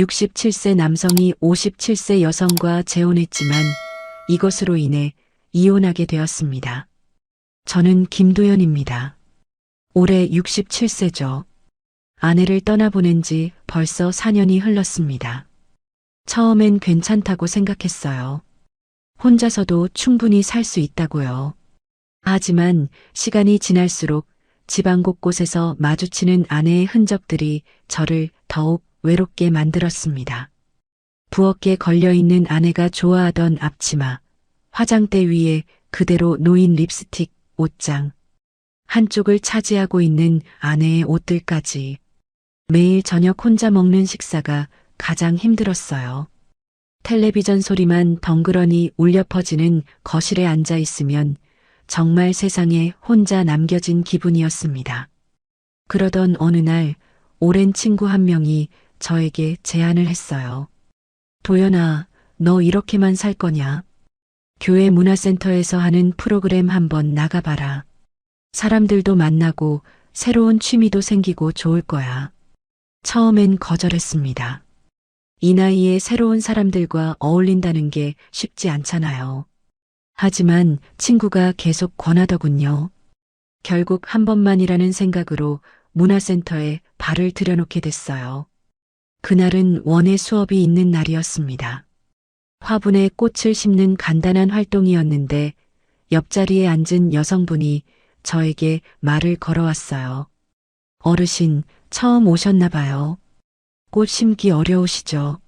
67세 남성이 57세 여성과 재혼했지만 이것으로 인해 이혼하게 되었습니다. 저는 김도연입니다. 올해 67세죠. 아내를 떠나보낸 지 벌써 4년이 흘렀습니다. 처음엔 괜찮다고 생각했어요. 혼자서도 충분히 살 수 있다고요. 하지만 시간이 지날수록 집안 곳곳에서 마주치는 아내의 흔적들이 저를 더욱 외롭게 만들었습니다. 부엌에 걸려있는 아내가 좋아하던 앞치마, 화장대 위에 그대로 놓인 립스틱, 옷장, 한쪽을 차지하고 있는 아내의 옷들까지. 매일 저녁 혼자 먹는 식사가 가장 힘들었어요. 텔레비전 소리만 덩그러니 울려 퍼지는 거실에 앉아 있으면 정말 세상에 혼자 남겨진 기분이었습니다. 그러던 어느 날 오랜 친구 한 명이 저에게 제안을 했어요. 도연아, 너 이렇게만 살 거냐? 교회 문화센터에서 하는 프로그램 한번 나가봐라. 사람들도 만나고 새로운 취미도 생기고 좋을 거야. 처음엔 거절했습니다. 이 나이에 새로운 사람들과 어울린다는 게 쉽지 않잖아요. 하지만 친구가 계속 권하더군요. 결국 한 번만이라는 생각으로 문화센터에 발을 들여놓게 됐어요. 그날은 원예 수업이 있는 날이었습니다. 화분에 꽃을 심는 간단한 활동이었는데 옆자리에 앉은 여성분이 저에게 말을 걸어왔어요. 어르신, 처음 오셨나 봐요. 꽃 심기 어려우시죠?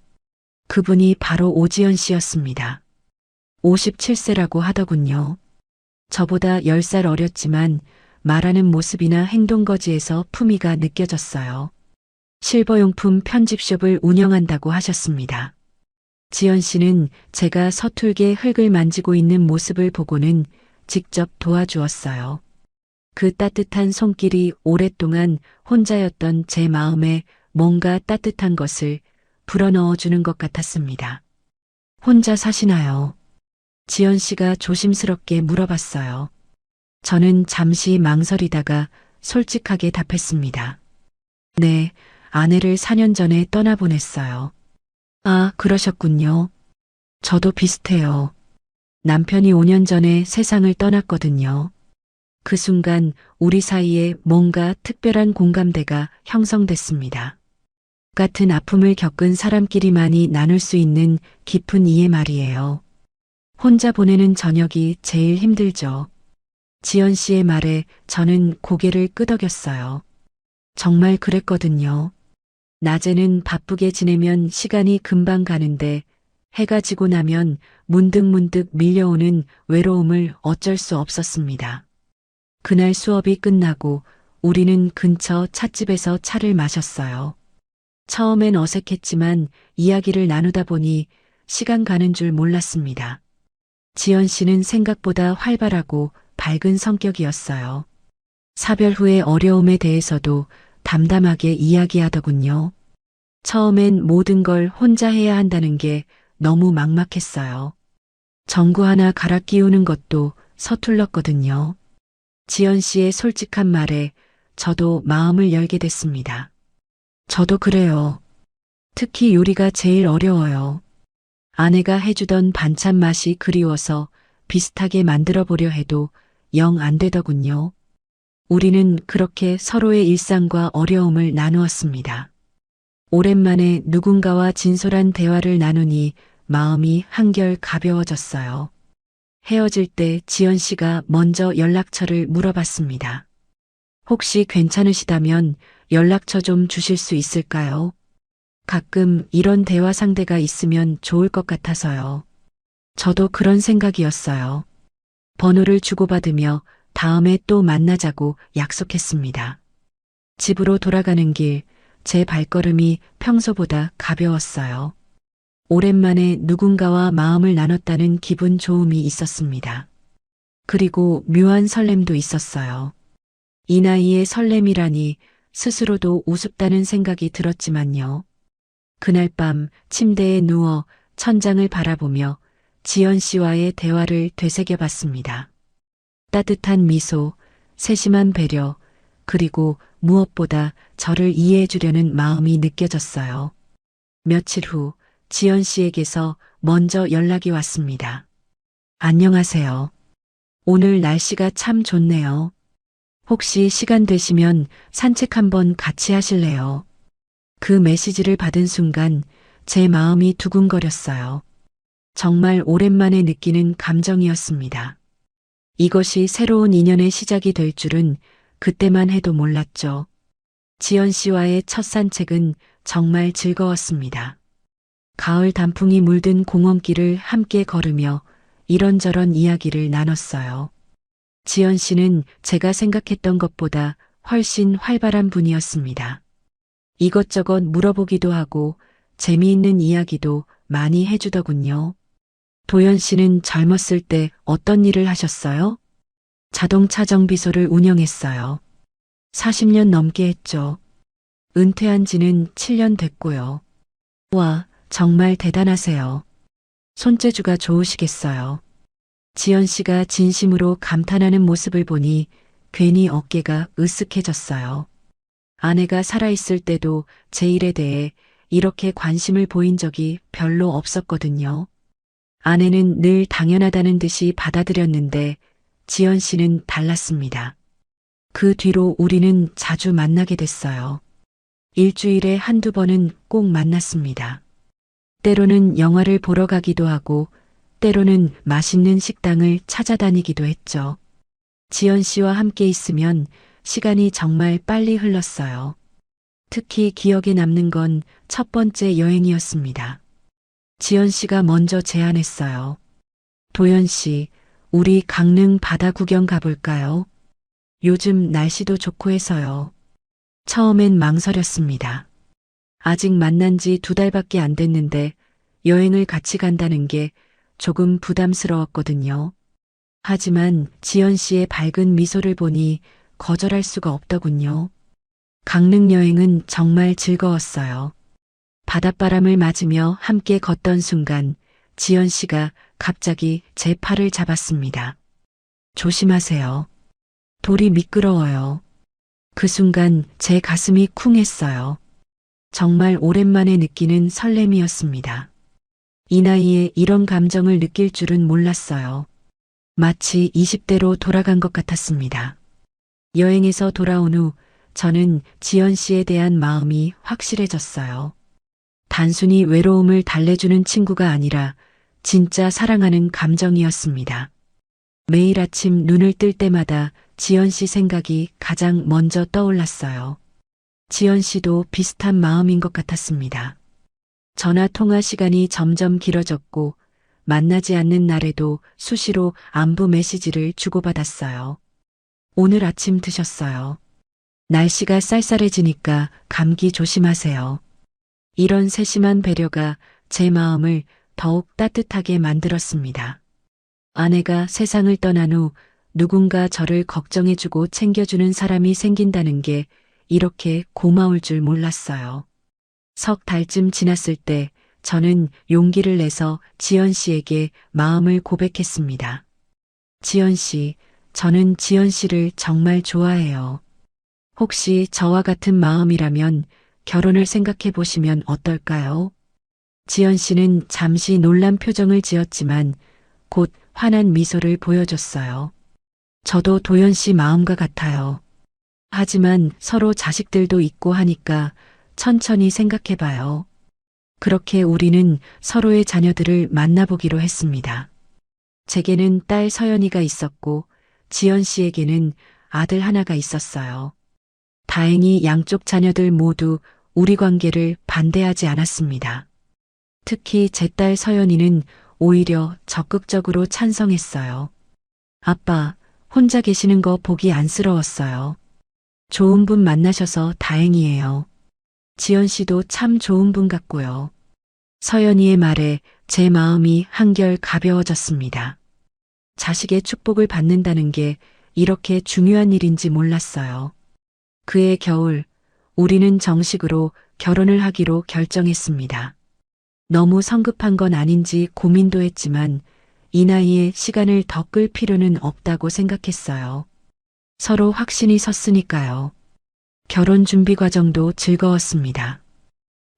그분이 바로 오지연 씨였습니다. 57세라고 하더군요. 저보다 10살 어렸지만 말하는 모습이나 행동거지에서 품위가 느껴졌어요. 실버용품 편집숍을 운영한다고 하셨습니다. 지연 씨는 제가 서툴게 흙을 만지고 있는 모습을 보고는 직접 도와주었어요. 그 따뜻한 손길이 오랫동안 혼자였던 제 마음에 뭔가 따뜻한 것을 불어넣어주는 것 같았습니다. 혼자 사시나요? 지연 씨가 조심스럽게 물어봤어요. 저는 잠시 망설이다가 솔직하게 답했습니다. 네, 아내를 4년 전에 떠나보냈어요. 아, 그러셨군요. 저도 비슷해요. 남편이 5년 전에 세상을 떠났거든요. 그 순간 우리 사이에 뭔가 특별한 공감대가 형성됐습니다. 같은 아픔을 겪은 사람끼리만이 나눌 수 있는 깊은 이해 말이에요. 혼자 보내는 저녁이 제일 힘들죠. 지연 씨의 말에 저는 고개를 끄덕였어요. 정말 그랬거든요. 낮에는 바쁘게 지내면 시간이 금방 가는데 해가 지고 나면 문득문득 밀려오는 외로움을 어쩔 수 없었습니다. 그날 수업이 끝나고 우리는 근처 찻집에서 차를 마셨어요. 처음엔 어색했지만 이야기를 나누다 보니 시간 가는 줄 몰랐습니다. 지연 씨는 생각보다 활발하고 밝은 성격이었어요. 사별 후의 어려움에 대해서도 담담하게 이야기하더군요. 처음엔 모든 걸 혼자 해야 한다는 게 너무 막막했어요. 전구 하나 갈아 끼우는 것도 서툴렀거든요. 지연 씨의 솔직한 말에 저도 마음을 열게 됐습니다. 저도 그래요. 특히 요리가 제일 어려워요. 아내가 해주던 반찬 맛이 그리워서 비슷하게 만들어 보려 해도 영 안 되더군요. 우리는 그렇게 서로의 일상과 어려움을 나누었습니다. 오랜만에 누군가와 진솔한 대화를 나누니 마음이 한결 가벼워졌어요. 헤어질 때 지연 씨가 먼저 연락처를 물어봤습니다. 혹시 괜찮으시다면 연락처 좀 주실 수 있을까요? 가끔 이런 대화 상대가 있으면 좋을 것 같아서요. 저도 그런 생각이었어요. 번호를 주고받으며 다음에 또 만나자고 약속했습니다. 집으로 돌아가는 길, 제 발걸음이 평소보다 가벼웠어요. 오랜만에 누군가와 마음을 나눴다는 기분 좋음이 있었습니다. 그리고 묘한 설렘도 있었어요. 이 나이에 설렘이라니 스스로도 우습다는 생각이 들었지만요. 그날 밤 침대에 누워 천장을 바라보며 지연 씨와의 대화를 되새겨봤습니다. 따뜻한 미소, 세심한 배려, 그리고 무엇보다 저를 이해해 주려는 마음이 느껴졌어요. 며칠 후 지연 씨에게서 먼저 연락이 왔습니다. 안녕하세요. 오늘 날씨가 참 좋네요. 혹시 시간 되시면 산책 한번 같이 하실래요? 그 메시지를 받은 순간 제 마음이 두근거렸어요. 정말 오랜만에 느끼는 감정이었습니다. 이것이 새로운 인연의 시작이 될 줄은 그때만 해도 몰랐죠. 지연 씨와의 첫 산책은 정말 즐거웠습니다. 가을 단풍이 물든 공원길을 함께 걸으며 이런저런 이야기를 나눴어요. 지연 씨는 제가 생각했던 것보다 훨씬 활발한 분이었습니다. 이것저것 물어보기도 하고 재미있는 이야기도 많이 해주더군요. 도연 씨는 젊었을 때 어떤 일을 하셨어요? 자동차 정비소를 운영했어요. 40년 넘게 했죠. 은퇴한 지는 7년 됐고요. 와, 정말 대단하세요. 손재주가 좋으시겠어요. 지연 씨가 진심으로 감탄하는 모습을 보니 괜히 어깨가 으쓱해졌어요. 아내가 살아있을 때도 제 일에 대해 이렇게 관심을 보인 적이 별로 없었거든요. 아내는 늘 당연하다는 듯이 받아들였는데 지연 씨는 달랐습니다. 그 뒤로 우리는 자주 만나게 됐어요. 일주일에 한두 번은 꼭 만났습니다. 때로는 영화를 보러 가기도 하고 때로는 맛있는 식당을 찾아다니기도 했죠. 지연 씨와 함께 있으면 시간이 정말 빨리 흘렀어요. 특히 기억에 남는 건 첫 번째 여행이었습니다. 지연 씨가 먼저 제안했어요. 도연 씨, 우리 강릉 바다 구경 가볼까요? 요즘 날씨도 좋고 해서요. 처음엔 망설였습니다. 아직 만난 지 2달밖에 안 됐는데 여행을 같이 간다는 게 조금 부담스러웠거든요. 하지만 지연 씨의 밝은 미소를 보니 거절할 수가 없더군요. 강릉 여행은 정말 즐거웠어요. 바닷바람을 맞으며 함께 걷던 순간 지연 씨가 갑자기 제 팔을 잡았습니다. 조심하세요. 돌이 미끄러워요. 그 순간 제 가슴이 쿵했어요. 정말 오랜만에 느끼는 설렘이었습니다. 이 나이에 이런 감정을 느낄 줄은 몰랐어요. 마치 20대로 돌아간 것 같았습니다. 여행에서 돌아온 후 저는 지연 씨에 대한 마음이 확실해졌어요. 단순히 외로움을 달래주는 친구가 아니라 진짜 사랑하는 감정이었습니다. 매일 아침 눈을 뜰 때마다 지연 씨 생각이 가장 먼저 떠올랐어요. 지연 씨도 비슷한 마음인 것 같았습니다. 전화 통화 시간이 점점 길어졌고 만나지 않는 날에도 수시로 안부 메시지를 주고받았어요. 오늘 아침 드셨어요. 날씨가 쌀쌀해지니까 감기 조심하세요. 이런 세심한 배려가 제 마음을 더욱 따뜻하게 만들었습니다. 아내가 세상을 떠난 후 누군가 저를 걱정해주고 챙겨주는 사람이 생긴다는 게 이렇게 고마울 줄 몰랐어요. 석 달쯤 지났을 때 저는 용기를 내서 지연 씨에게 마음을 고백했습니다. 지연 씨, 저는 지연 씨를 정말 좋아해요. 혹시 저와 같은 마음이라면 결혼을 생각해 보시면 어떨까요? 지연 씨는 잠시 놀란 표정을 지었지만 곧 환한 미소를 보여줬어요. 저도 도연 씨 마음과 같아요. 하지만 서로 자식들도 있고 하니까 천천히 생각해 봐요. 그렇게 우리는 서로의 자녀들을 만나보기로 했습니다. 제게는 딸 서연이가 있었고 지연 씨에게는 아들 하나가 있었어요. 다행히 양쪽 자녀들 모두 우리 관계를 반대하지 않았습니다. 특히 제 딸 서연이는 오히려 적극적으로 찬성했어요. 아빠, 혼자 계시는 거 보기 안쓰러웠어요. 좋은 분 만나셔서 다행이에요. 지연 씨도 참 좋은 분 같고요. 서연이의 말에 제 마음이 한결 가벼워졌습니다. 자식의 축복을 받는다는 게 이렇게 중요한 일인지 몰랐어요. 그해 겨울, 우리는 정식으로 결혼을 하기로 결정했습니다. 너무 성급한 건 아닌지 고민도 했지만 이 나이에 시간을 더 끌 필요는 없다고 생각했어요. 서로 확신이 섰으니까요. 결혼 준비 과정도 즐거웠습니다.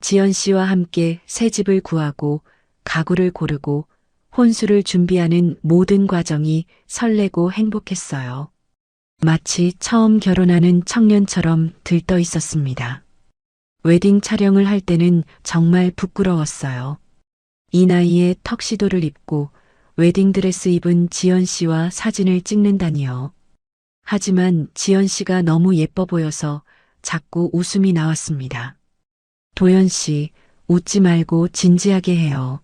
지연 씨와 함께 새 집을 구하고 가구를 고르고 혼수를 준비하는 모든 과정이 설레고 행복했어요. 마치 처음 결혼하는 청년처럼 들떠 있었습니다. 웨딩 촬영을 할 때는 정말 부끄러웠어요. 이 나이에 턱시도를 입고 웨딩드레스 입은 지연 씨와 사진을 찍는다니요. 하지만 지연 씨가 너무 예뻐 보여서 자꾸 웃음이 나왔습니다. 도연 씨, 웃지 말고 진지하게 해요.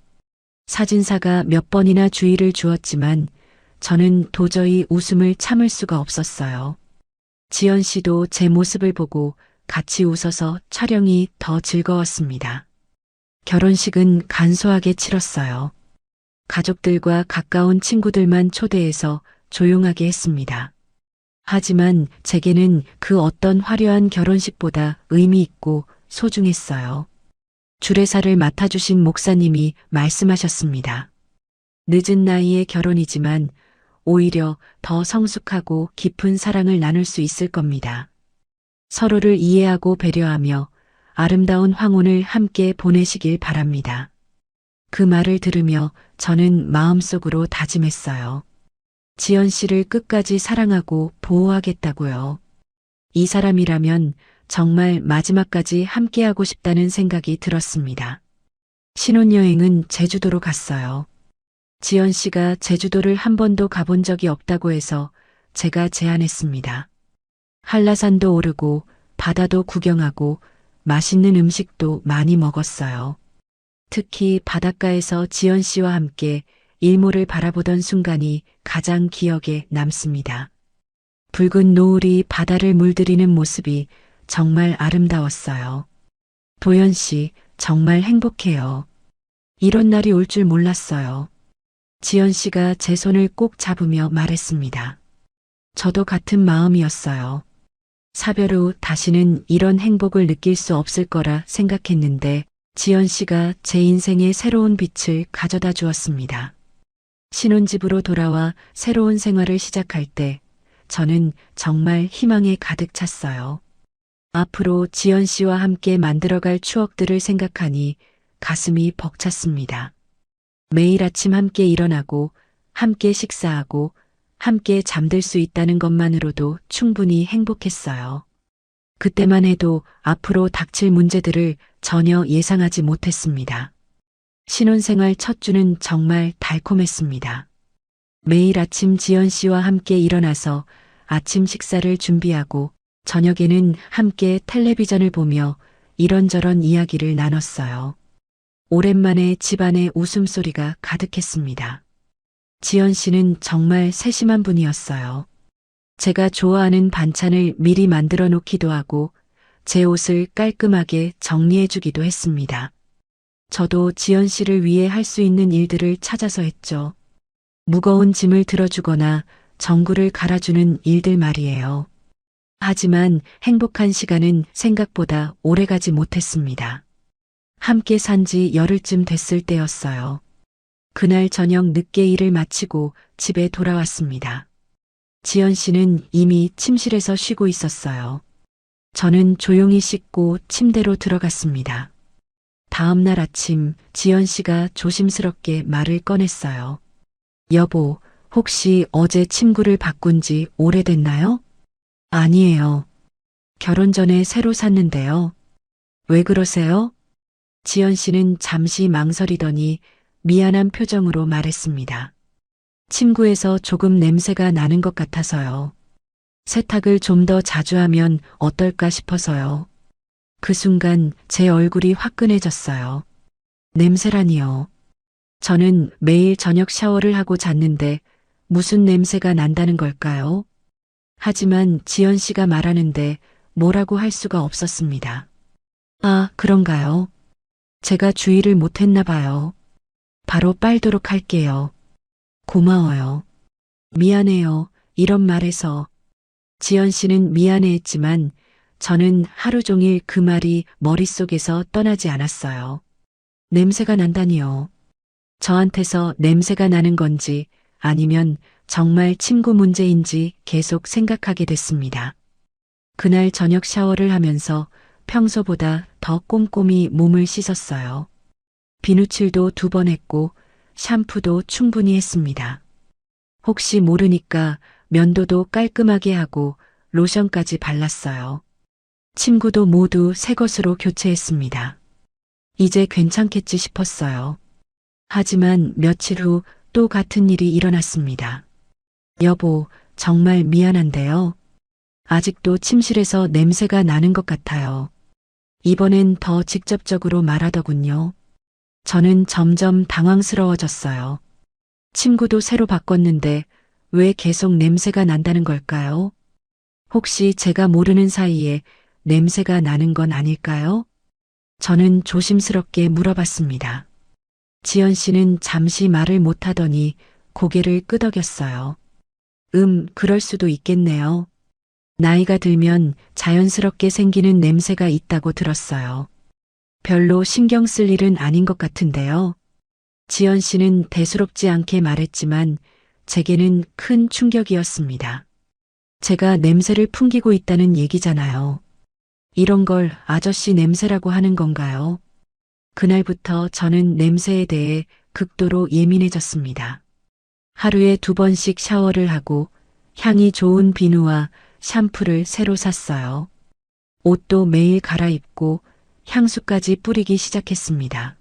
사진사가 몇 번이나 주의를 주었지만 저는 도저히 웃음을 참을 수가 없었어요. 지연 씨도 제 모습을 보고 같이 웃어서 촬영이 더 즐거웠습니다. 결혼식은 간소하게 치렀어요. 가족들과 가까운 친구들만 초대해서 조용하게 했습니다. 하지만 제게는 그 어떤 화려한 결혼식보다 의미 있고 소중했어요. 주례사를 맡아주신 목사님이 말씀하셨습니다. 늦은 나이에 결혼이지만 오히려 더 성숙하고 깊은 사랑을 나눌 수 있을 겁니다. 서로를 이해하고 배려하며 아름다운 황혼을 함께 보내시길 바랍니다. 그 말을 들으며 저는 마음속으로 다짐했어요. 지연 씨를 끝까지 사랑하고 보호하겠다고요. 이 사람이라면 정말 마지막까지 함께하고 싶다는 생각이 들었습니다. 신혼여행은 제주도로 갔어요. 지연 씨가 제주도를 한 번도 가본 적이 없다고 해서 제가 제안했습니다. 한라산도 오르고 바다도 구경하고 맛있는 음식도 많이 먹었어요. 특히 바닷가에서 지연 씨와 함께 일몰을 바라보던 순간이 가장 기억에 남습니다. 붉은 노을이 바다를 물들이는 모습이 정말 아름다웠어요. 도연 씨, 정말 행복해요. 이런 날이 올 줄 몰랐어요. 지연 씨가 제 손을 꼭 잡으며 말했습니다. 저도 같은 마음이었어요. 사별 후 다시는 이런 행복을 느낄 수 없을 거라 생각했는데 지연 씨가 제 인생에 새로운 빛을 가져다 주었습니다. 신혼집으로 돌아와 새로운 생활을 시작할 때 저는 정말 희망에 가득 찼어요. 앞으로 지연 씨와 함께 만들어갈 추억들을 생각하니 가슴이 벅찼습니다. 매일 아침 함께 일어나고 함께 식사하고 함께 잠들 수 있다는 것만으로도 충분히 행복했어요. 그때만 해도 앞으로 닥칠 문제들을 전혀 예상하지 못했습니다. 신혼생활 첫 주는 정말 달콤했습니다. 매일 아침 지연 씨와 함께 일어나서 아침 식사를 준비하고 저녁에는 함께 텔레비전을 보며 이런저런 이야기를 나눴어요. 오랜만에 집안에 웃음소리가 가득했습니다. 지연 씨는 정말 세심한 분이었어요. 제가 좋아하는 반찬을 미리 만들어 놓기도 하고 제 옷을 깔끔하게 정리해 주기도 했습니다. 저도 지연 씨를 위해 할 수 있는 일들을 찾아서 했죠. 무거운 짐을 들어주거나 전구를 갈아주는 일들 말이에요. 하지만 행복한 시간은 생각보다 오래가지 못했습니다. 함께 산 지 열흘쯤 됐을 때였어요. 그날 저녁 늦게 일을 마치고 집에 돌아왔습니다. 지연 씨는 이미 침실에서 쉬고 있었어요. 저는 조용히 씻고 침대로 들어갔습니다. 다음 날 아침 지연 씨가 조심스럽게 말을 꺼냈어요. 여보, 혹시 어제 침구를 바꾼 지 오래됐나요? 아니에요. 결혼 전에 새로 샀는데요. 왜 그러세요? 지연 씨는 잠시 망설이더니 미안한 표정으로 말했습니다. 침구에서 조금 냄새가 나는 것 같아서요. 세탁을 좀 더 자주 하면 어떨까 싶어서요. 그 순간 제 얼굴이 화끈해졌어요. 냄새라니요. 저는 매일 저녁 샤워를 하고 잤는데 무슨 냄새가 난다는 걸까요? 하지만 지연 씨가 말하는데 뭐라고 할 수가 없었습니다. 아, 그런가요? 제가 주의를 못했나 봐요. 바로 빨도록 할게요. 고마워요. 미안해요. 이런 말에서. 지연 씨는 미안해했지만 저는 하루 종일 그 말이 머릿속에서 떠나지 않았어요. 냄새가 난다니요. 저한테서 냄새가 나는 건지 아니면 정말 침구 문제인지 계속 생각하게 됐습니다. 그날 저녁 샤워를 하면서 평소보다 더 꼼꼼히 몸을 씻었어요. 비누칠도 2번 했고 샴푸도 충분히 했습니다. 혹시 모르니까 면도도 깔끔하게 하고 로션까지 발랐어요. 침구도 모두 새 것으로 교체했습니다. 이제 괜찮겠지 싶었어요. 하지만 며칠 후 또 같은 일이 일어났습니다. 여보, 정말 미안한데요. 아직도 침실에서 냄새가 나는 것 같아요. 이번엔 더 직접적으로 말하더군요. 저는 점점 당황스러워졌어요. 침구도 새로 바꿨는데 왜 계속 냄새가 난다는 걸까요? 혹시 제가 모르는 사이에 냄새가 나는 건 아닐까요? 저는 조심스럽게 물어봤습니다. 지연 씨는 잠시 말을 못하더니 고개를 끄덕였어요. 그럴 수도 있겠네요. 나이가 들면 자연스럽게 생기는 냄새가 있다고 들었어요. 별로 신경 쓸 일은 아닌 것 같은데요. 지연 씨는 대수롭지 않게 말했지만 제게는 큰 충격이었습니다. 제가 냄새를 풍기고 있다는 얘기잖아요. 이런 걸 아저씨 냄새라고 하는 건가요? 그날부터 저는 냄새에 대해 극도로 예민해졌습니다. 하루에 2번씩 샤워를 하고 향이 좋은 비누와 샴푸를 새로 샀어요. 옷도 매일 갈아입고 향수까지 뿌리기 시작했습니다.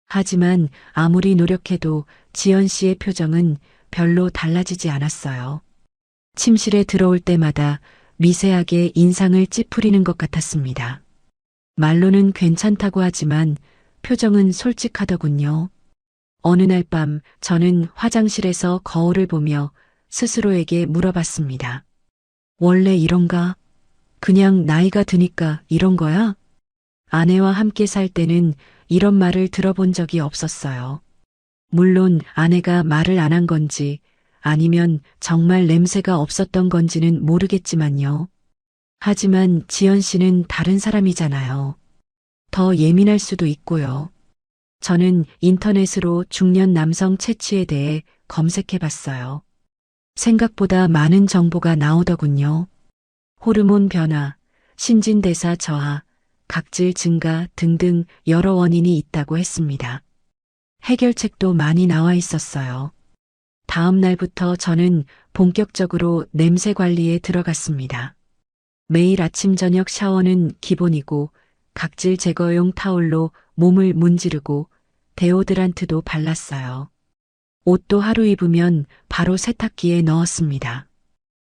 하지만 아무리 노력해도 지연 씨의 표정은 별로 달라지지 않았어요. 침실에 들어올 때마다 미세하게 인상을 찌푸리는 것 같았습니다. 말로는 괜찮다고 하지만 표정은 솔직하더군요. 어느 날 밤 저는 화장실에서 거울을 보며 스스로에게 물어봤습니다. 원래 이런가? 그냥 나이가 드니까 이런 거야? 아내와 함께 살 때는 이런 말을 들어본 적이 없었어요. 물론 아내가 말을 안 한 건지 아니면 정말 냄새가 없었던 건지는 모르겠지만요. 하지만 지연 씨는 다른 사람이잖아요. 더 예민할 수도 있고요. 저는 인터넷으로 중년 남성 체취에 대해 검색해 봤어요. 생각보다 많은 정보가 나오더군요. 호르몬 변화, 신진대사 저하, 각질 증가 등등 여러 원인이 있다고 했습니다. 해결책도 많이 나와 있었어요. 다음 날부터 저는 본격적으로 냄새 관리에 들어갔습니다. 매일 아침 저녁 샤워는 기본이고 각질 제거용 타올로 몸을 문지르고 데오드란트도 발랐어요. 옷도 하루 입으면 바로 세탁기에 넣었습니다.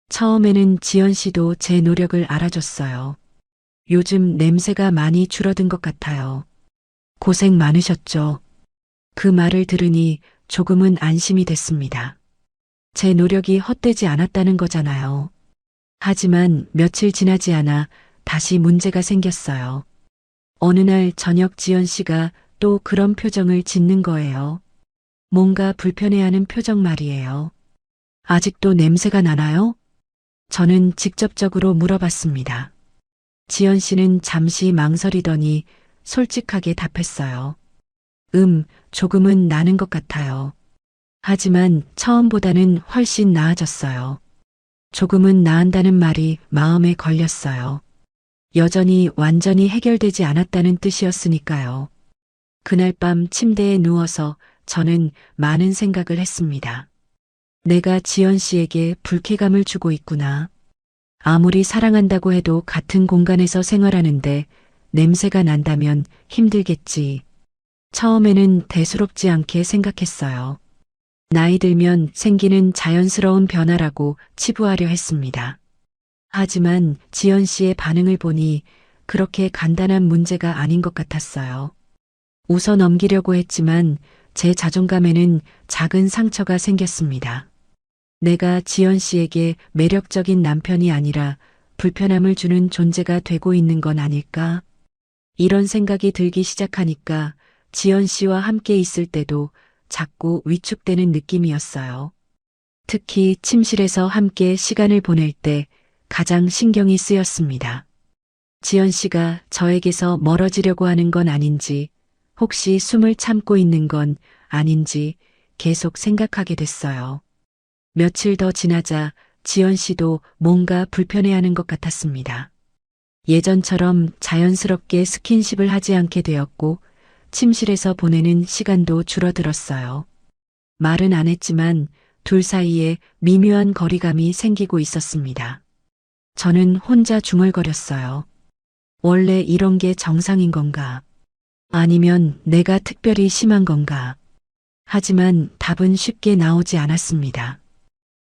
처음에는 지연 씨도 제 노력을 알아줬어요. 요즘 냄새가 많이 줄어든 것 같아요. 고생 많으셨죠? 그 말을 들으니 조금은 안심이 됐습니다. 제 노력이 헛되지 않았다는 거잖아요. 하지만 며칠 지나지 않아 다시 문제가 생겼어요. 어느 날 저녁 지연 씨가 또 그런 표정을 짓는 거예요. 뭔가 불편해하는 표정 말이에요. 아직도 냄새가 나나요? 저는 직접적으로 물어봤습니다. 지연 씨는 잠시 망설이더니 솔직하게 답했어요. 조금은 나는 것 같아요. 하지만 처음보다는 훨씬 나아졌어요. 조금은 나은다는 말이 마음에 걸렸어요. 여전히 완전히 해결되지 않았다는 뜻이었으니까요. 그날 밤 침대에 누워서 저는 많은 생각을 했습니다. 내가 지연 씨에게 불쾌감을 주고 있구나. 아무리 사랑한다고 해도 같은 공간에서 생활하는데 냄새가 난다면 힘들겠지. 처음에는 대수롭지 않게 생각했어요. 나이 들면 생기는 자연스러운 변화라고 치부하려 했습니다. 하지만 지연 씨의 반응을 보니 그렇게 간단한 문제가 아닌 것 같았어요. 웃어 넘기려고 했지만 제 자존감에는 작은 상처가 생겼습니다. 내가 지연 씨에게 매력적인 남편이 아니라 불편함을 주는 존재가 되고 있는 건 아닐까? 이런 생각이 들기 시작하니까 지연 씨와 함께 있을 때도 자꾸 위축되는 느낌이었어요. 특히 침실에서 함께 시간을 보낼 때 가장 신경이 쓰였습니다. 지연 씨가 저에게서 멀어지려고 하는 건 아닌지, 혹시 숨을 참고 있는 건 아닌지 계속 생각하게 됐어요. 며칠 더 지나자 지연 씨도 뭔가 불편해하는 것 같았습니다. 예전처럼 자연스럽게 스킨십을 하지 않게 되었고 침실에서 보내는 시간도 줄어들었어요. 말은 안 했지만 둘 사이에 미묘한 거리감이 생기고 있었습니다. 저는 혼자 중얼거렸어요. 원래 이런 게 정상인 건가? 아니면 내가 특별히 심한 건가? 하지만 답은 쉽게 나오지 않았습니다.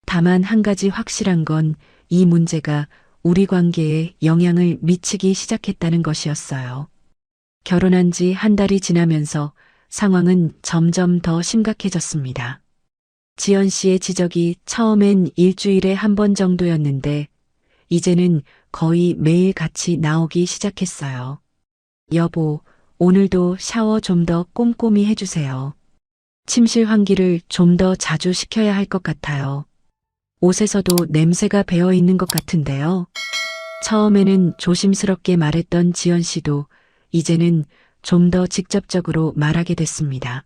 다만 한 가지 확실한 건 이 문제가 우리 관계에 영향을 미치기 시작했다는 것이었어요. 결혼한 지 한 달이 지나면서 상황은 점점 더 심각해졌습니다. 지연 씨의 지적이 처음엔 일주일에 한 번 정도였는데 이제는 거의 매일 같이 나오기 시작했어요. 여보, 오늘도 샤워 좀 더 꼼꼼히 해주세요. 침실 환기를 좀 더 자주 시켜야 할 것 같아요. 옷에서도 냄새가 배어 있는 것 같은데요. 처음에는 조심스럽게 말했던 지연 씨도 이제는 좀 더 직접적으로 말하게 됐습니다.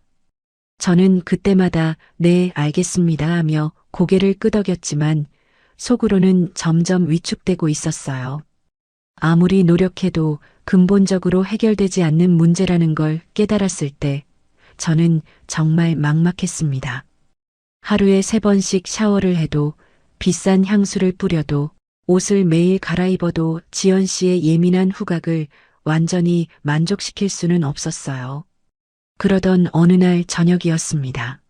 저는 그때마다 네, 알겠습니다 하며 고개를 끄덕였지만 속으로는 점점 위축되고 있었어요. 아무리 노력해도 근본적으로 해결되지 않는 문제라는 걸 깨달았을 때 저는 정말 막막했습니다. 하루에 3번씩 샤워를 해도 비싼 향수를 뿌려도 옷을 매일 갈아입어도 지연 씨의 예민한 후각을 완전히 만족시킬 수는 없었어요. 그러던 어느 날 저녁이었습니다.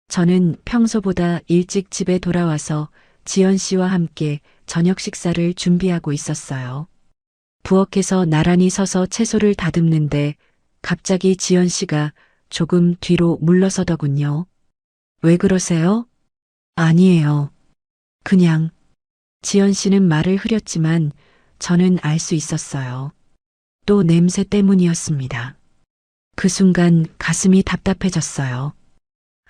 저는 평소보다 일찍 집에 돌아와서 지연 씨와 함께 저녁 식사를 준비하고 있었어요. 부엌에서 나란히 서서 채소를 다듬는데 갑자기 지연 씨가 조금 뒤로 물러서더군요. 왜 그러세요? 아니에요. 그냥. 지연 씨는 말을 흐렸지만 저는 알 수 있었어요. 또 냄새 때문이었습니다. 그 순간 가슴이 답답해졌어요.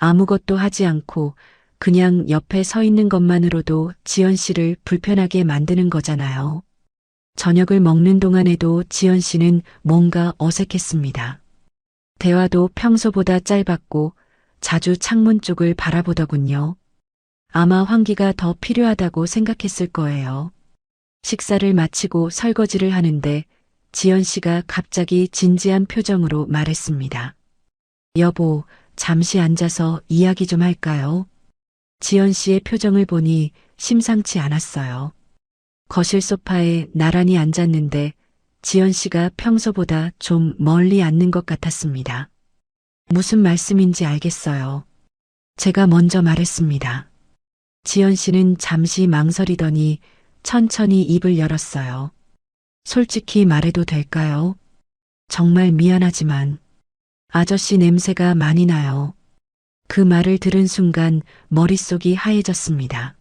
아무것도 하지 않고 그냥 옆에 서 있는 것만으로도 지연 씨를 불편하게 만드는 거잖아요. 저녁을 먹는 동안에도 지연 씨는 뭔가 어색했습니다. 대화도 평소보다 짧았고 자주 창문 쪽을 바라보더군요. 아마 환기가 더 필요하다고 생각했을 거예요. 식사를 마치고 설거지를 하는데 지연 씨가 갑자기 진지한 표정으로 말했습니다. 여보, 잠시 앉아서 이야기 좀 할까요? 지연 씨의 표정을 보니 심상치 않았어요. 거실 소파에 나란히 앉았는데 지연 씨가 평소보다 좀 멀리 앉는 것 같았습니다. 무슨 말씀인지 알겠어요. 제가 먼저 말했습니다. 지연 씨는 잠시 망설이더니 천천히 입을 열었어요. 솔직히 말해도 될까요? 정말 미안하지만 아저씨 냄새가 많이 나요. 그 말을 들은 순간 머릿속이 하얘졌습니다.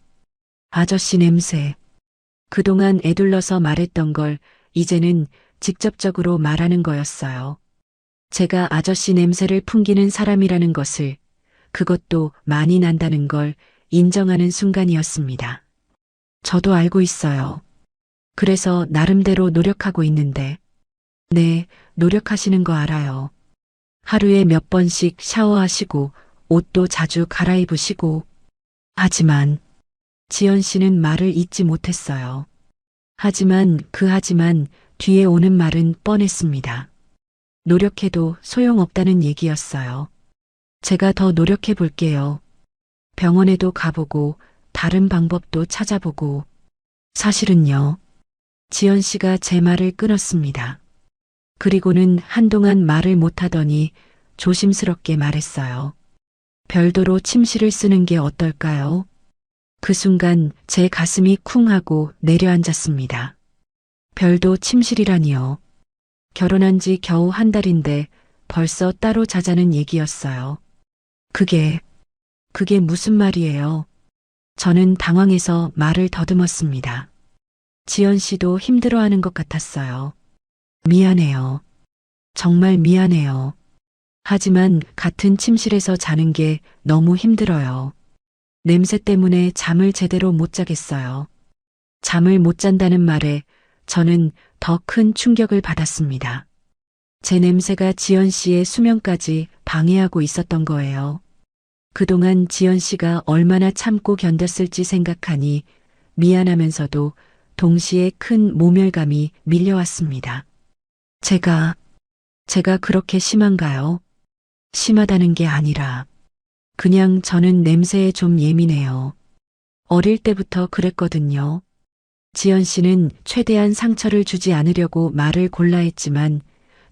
아저씨 냄새. 그동안 에둘러서 말했던 걸 이제는 직접적으로 말하는 거였어요. 제가 아저씨 냄새를 풍기는 사람이라는 것을, 그것도 많이 난다는 걸 인정하는 순간이었습니다. 저도 알고 있어요. 그래서 나름대로 노력하고 있는데. 네, 노력하시는 거 알아요. 하루에 몇 번씩 샤워하시고 옷도 자주 갈아입으시고. 하지만 지연 씨는 말을 잇지 못했어요. 하지만 뒤에 오는 말은 뻔했습니다. 노력해도 소용없다는 얘기였어요. 제가 더 노력해 볼게요. 병원에도 가보고 다른 방법도 찾아보고. 사실은요. 지연 씨가 제 말을 끊었습니다. 그리고는 한동안 말을 못하더니 조심스럽게 말했어요. 별도로 침실을 쓰는 게 어떨까요? 그 순간 제 가슴이 쿵 하고 내려앉았습니다. 별도 침실이라니요. 결혼한 지 겨우 한 달인데 벌써 따로 자자는 얘기였어요. 그게 무슨 말이에요? 저는 당황해서 말을 더듬었습니다. 지연 씨도 힘들어하는 것 같았어요. 미안해요. 정말 미안해요. 하지만 같은 침실에서 자는 게 너무 힘들어요. 냄새 때문에 잠을 제대로 못 자겠어요. 잠을 못 잔다는 말에 저는 더 큰 충격을 받았습니다. 제 냄새가 지연 씨의 수면까지 방해하고 있었던 거예요. 그동안 지연 씨가 얼마나 참고 견뎠을지 생각하니 미안하면서도 동시에 큰 모멸감이 밀려왔습니다. 제가 그렇게 심한가요? 심하다는 게 아니라 그냥 저는 냄새에 좀 예민해요. 어릴 때부터 그랬거든요. 지연 씨는 최대한 상처를 주지 않으려고 말을 골라 했지만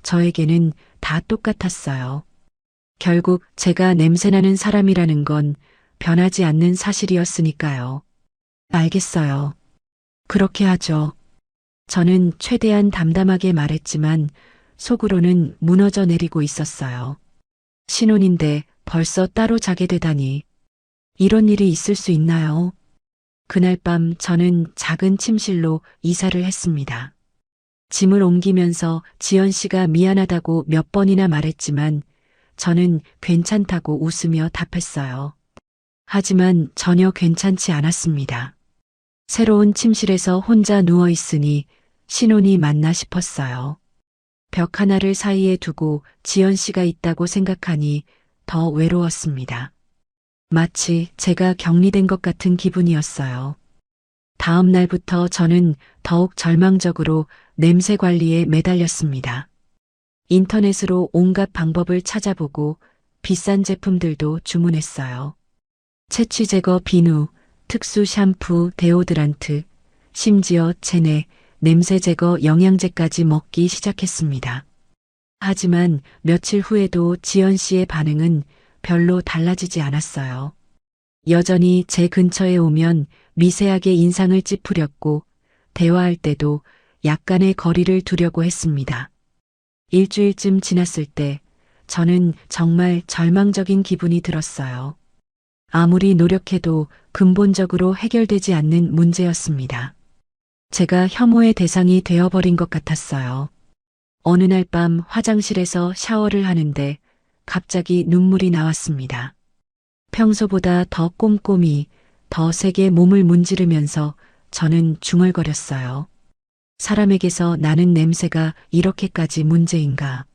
저에게는 다 똑같았어요. 결국 제가 냄새나는 사람이라는 건 변하지 않는 사실이었으니까요. 알겠어요. 그렇게 하죠. 저는 최대한 담담하게 말했지만 속으로는 무너져 내리고 있었어요. 신혼인데 벌써 따로 자게 되다니. 이런 일이 있을 수 있나요? 그날 밤 저는 작은 침실로 이사를 했습니다. 짐을 옮기면서 지연 씨가 미안하다고 몇 번이나 말했지만 저는 괜찮다고 웃으며 답했어요. 하지만 전혀 괜찮지 않았습니다. 새로운 침실에서 혼자 누워 있으니 신혼이 맞나 싶었어요. 벽 하나를 사이에 두고 지연 씨가 있다고 생각하니 더 외로웠습니다. 마치 제가 격리된 것 같은 기분이었어요. 다음 날부터 저는 더욱 절망적으로 냄새 관리에 매달렸습니다. 인터넷으로 온갖 방법을 찾아보고 비싼 제품들도 주문했어요. 채취 제거 비누, 특수 샴푸, 데오드란트, 심지어 체내, 냄새 제거 영양제까지 먹기 시작했습니다. 하지만 며칠 후에도 지연 씨의 반응은 별로 달라지지 않았어요. 여전히 제 근처에 오면 미세하게 인상을 찌푸렸고 대화할 때도 약간의 거리를 두려고 했습니다. 일주일쯤 지났을 때 저는 정말 절망적인 기분이 들었어요. 아무리 노력해도 근본적으로 해결되지 않는 문제였습니다. 제가 혐오의 대상이 되어버린 것 같았어요. 어느 날 밤 화장실에서 샤워를 하는데 갑자기 눈물이 나왔습니다. 평소보다 더 꼼꼼히, 더 세게 몸을 문지르면서 저는 중얼거렸어요. 사람에게서 나는 냄새가 이렇게까지 문제인가.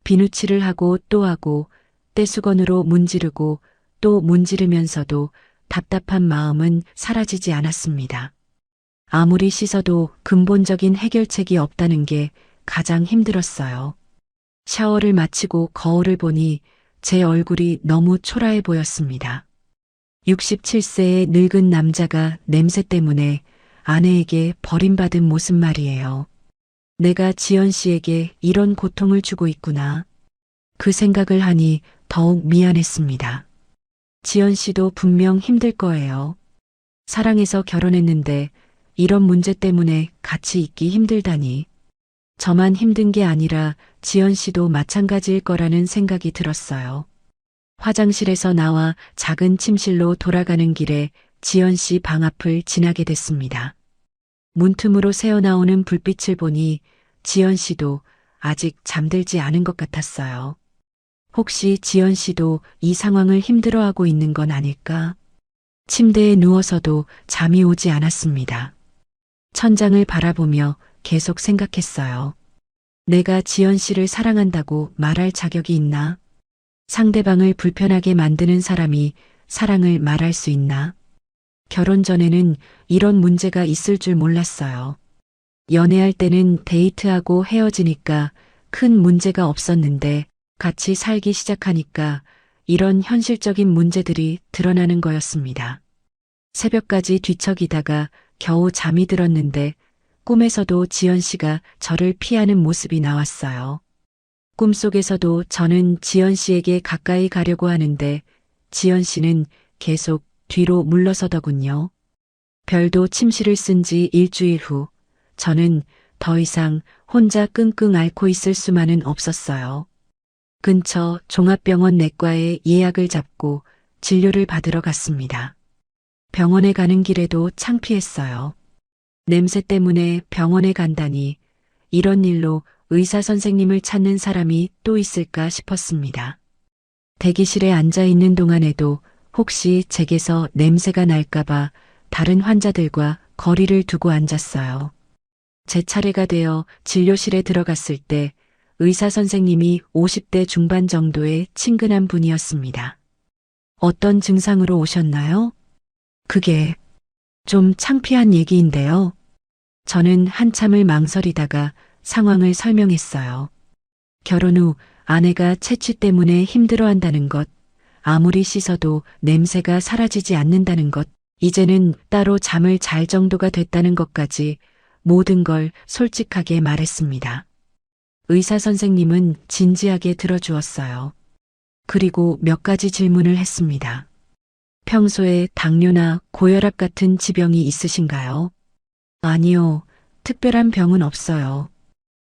비누칠을 하고 또 하고 떼수건으로 문지르고 또 문지르면서도 답답한 마음은 사라지지 않았습니다. 아무리 씻어도 근본적인 해결책이 없다는 게 가장 힘들었어요. 샤워를 마치고 거울을 보니 제 얼굴이 너무 초라해 보였습니다. 67세의 늙은 남자가 냄새 때문에 아내에게 버림받은 모습 말이에요. 내가 지연 씨에게 이런 고통을 주고 있구나. 그 생각을 하니 더욱 미안했습니다. 지연 씨도 분명 힘들 거예요. 사랑해서 결혼했는데 이런 문제 때문에 같이 있기 힘들다니. 저만 힘든 게 아니라 지연 씨도 마찬가지일 거라는 생각이 들었어요. 화장실에서 나와 작은 침실로 돌아가는 길에 지연 씨 방 앞을 지나게 됐습니다. 문틈으로 새어나오는 불빛을 보니 지연 씨도 아직 잠들지 않은 것 같았어요. 혹시 지연 씨도 이 상황을 힘들어하고 있는 건 아닐까? 침대에 누워서도 잠이 오지 않았습니다. 천장을 바라보며 계속 생각했어요. 내가 지연 씨를 사랑한다고 말할 자격이 있나? 상대방을 불편하게 만드는 사람이 사랑을 말할 수 있나? 결혼 전에는 이런 문제가 있을 줄 몰랐어요. 연애할 때는 데이트하고 헤어지니까 큰 문제가 없었는데 같이 살기 시작하니까 이런 현실적인 문제들이 드러나는 거였습니다. 새벽까지 뒤척이다가 겨우 잠이 들었는데 꿈에서도 지연 씨가 저를 피하는 모습이 나왔어요. 꿈속에서도 저는 지연 씨에게 가까이 가려고 하는데 지연 씨는 계속 뒤로 물러서더군요. 별도 침실을 쓴 지 일주일 후 저는 더 이상 혼자 끙끙 앓고 있을 수만은 없었어요. 근처 종합병원 내과에 예약을 잡고 진료를 받으러 갔습니다. 병원에 가는 길에도 창피했어요. 냄새 때문에 병원에 간다니 이런 일로 의사 선생님을 찾는 사람이 또 있을까 싶었습니다. 대기실에 앉아 있는 동안에도 혹시 제게서 냄새가 날까봐 다른 환자들과 거리를 두고 앉았어요. 제 차례가 되어 진료실에 들어갔을 때 의사 선생님이 50대 중반 정도의 친근한 분이었습니다. 어떤 증상으로 오셨나요? 그게 좀 창피한 얘기인데요. 저는 한참을 망설이다가 상황을 설명했어요. 결혼 후 아내가 채취 때문에 힘들어한다는 것, 아무리 씻어도 냄새가 사라지지 않는다는 것, 이제는 따로 잠을 잘 정도가 됐다는 것까지 모든 걸 솔직하게 말했습니다. 의사 선생님은 진지하게 들어주었어요. 그리고 몇 가지 질문을 했습니다. 평소에 당뇨나 고혈압 같은 지병이 있으신가요? 아니요, 특별한 병은 없어요.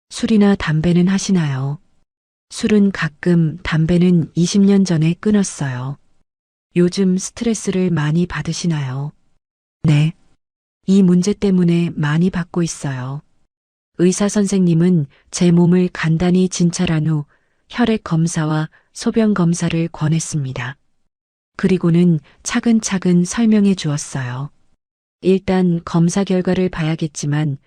술이나 담배는 하시나요? 술은 가끔, 담배는 20년 전에 끊었어요. 요즘 스트레스를 많이 받으시나요? 네. 이 문제 때문에 많이 받고 있어요. 의사 선생님은 제 몸을 간단히 진찰한 후 혈액 검사와 소변 검사를 권했습니다. 그리고는 차근차근 설명해 주었어요. 일단 검사 결과를 봐야겠지만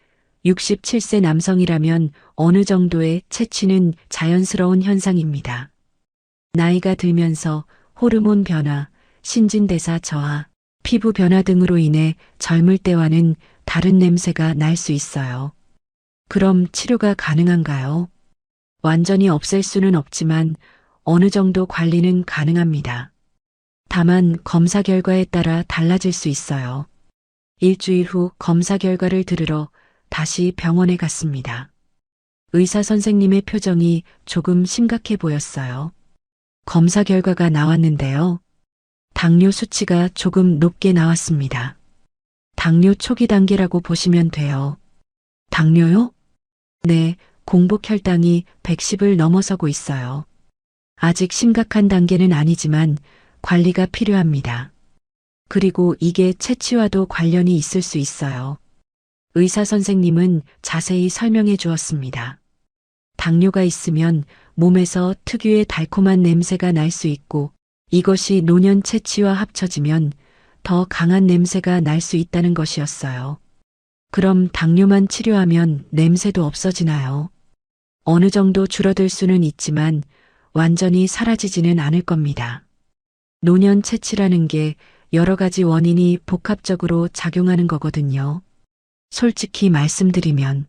67세 남성이라면 어느 정도의 체취는 자연스러운 현상입니다. 나이가 들면서 호르몬 변화, 신진대사 저하, 피부 변화 등으로 인해 젊을 때와는 다른 냄새가 날 수 있어요. 그럼 치료가 가능한가요? 완전히 없앨 수는 없지만 어느 정도 관리는 가능합니다. 다만 검사 결과에 따라 달라질 수 있어요. 일주일 후 검사 결과를 들으러 다시 병원에 갔습니다. 의사 선생님의 표정이 조금 심각해 보였어요. 검사 결과가 나왔는데요. 당뇨 수치가 조금 높게 나왔습니다. 당뇨 초기 단계라고 보시면 돼요. 당뇨요? 네, 공복 혈당이 110을 넘어서고 있어요. 아직 심각한 단계는 아니지만 관리가 필요합니다. 그리고 이게 체취와도 관련이 있을 수 있어요. 의사 선생님은 자세히 설명해 주었습니다. 당뇨가 있으면 몸에서 특유의 달콤한 냄새가 날 수 있고 이것이 노년 체취와 합쳐지면 더 강한 냄새가 날 수 있다는 것이었어요. 그럼 당뇨만 치료하면 냄새도 없어지나요? 어느 정도 줄어들 수는 있지만 완전히 사라지지는 않을 겁니다. 노년 체취라는 게 여러 가지 원인이 복합적으로 작용하는 거거든요. 솔직히 말씀드리면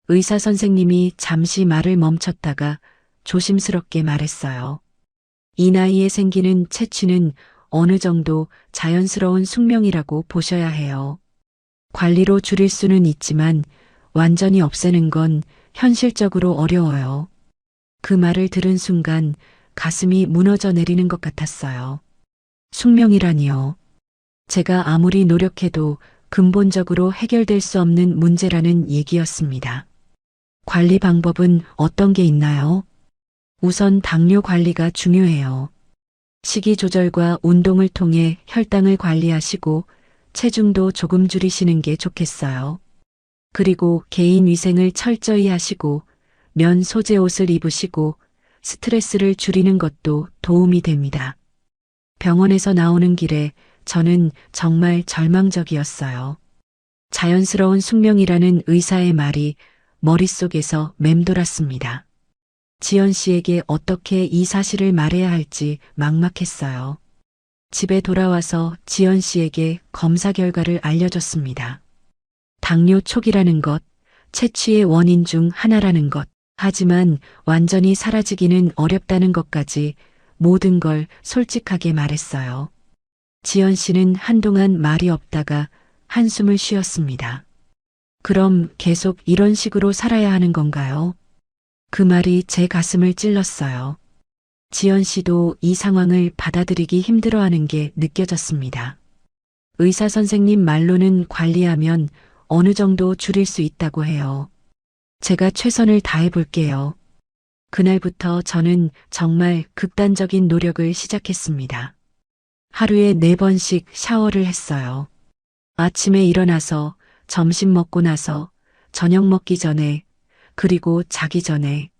의사 선생님이 잠시 말을 멈췄다가 조심스럽게 말했어요. 이 나이에 생기는 체취는 어느 정도 자연스러운 숙명이라고 보셔야 해요. 관리로 줄일 수는 있지만 완전히 없애는 건 현실적으로 어려워요. 그 말을 들은 순간 가슴이 무너져 내리는 것 같았어요. 숙명이라니요. 제가 아무리 노력해도 근본적으로 해결될 수 없는 문제라는 얘기였습니다. 관리 방법은 어떤 게 있나요? 우선 당뇨 관리가 중요해요. 식이 조절과 운동을 통해 혈당을 관리하시고 체중도 조금 줄이시는 게 좋겠어요. 그리고 개인 위생을 철저히 하시고 면 소재 옷을 입으시고 스트레스를 줄이는 것도 도움이 됩니다. 병원에서 나오는 길에 저는 정말 절망적이었어요. 자연스러운 숙명이라는 의사의 말이 머릿속에서 맴돌았습니다. 지연 씨에게 어떻게 이 사실을 말해야 할지 막막했어요. 집에 돌아와서 지연 씨에게 검사 결과를 알려줬습니다. 당뇨 초기라는 것, 체취의 원인 중 하나라는 것, 하지만 완전히 사라지기는 어렵다는 것까지 모든 걸 솔직하게 말했어요. 지연 씨는 한동안 말이 없다가 한숨을 쉬었습니다. 그럼 계속 이런 식으로 살아야 하는 건가요? 그 말이 제 가슴을 찔렀어요. 지연 씨도 이 상황을 받아들이기 힘들어하는 게 느껴졌습니다. 의사 선생님 말로는 관리하면 어느 정도 줄일 수 있다고 해요. 제가 최선을 다해 볼게요. 그날부터 저는 정말 극단적인 노력을 시작했습니다. 하루에 4번씩 샤워를 했어요. 아침에 일어나서, 점심 먹고 나서, 저녁 먹기 전에, 그리고 자기 전에.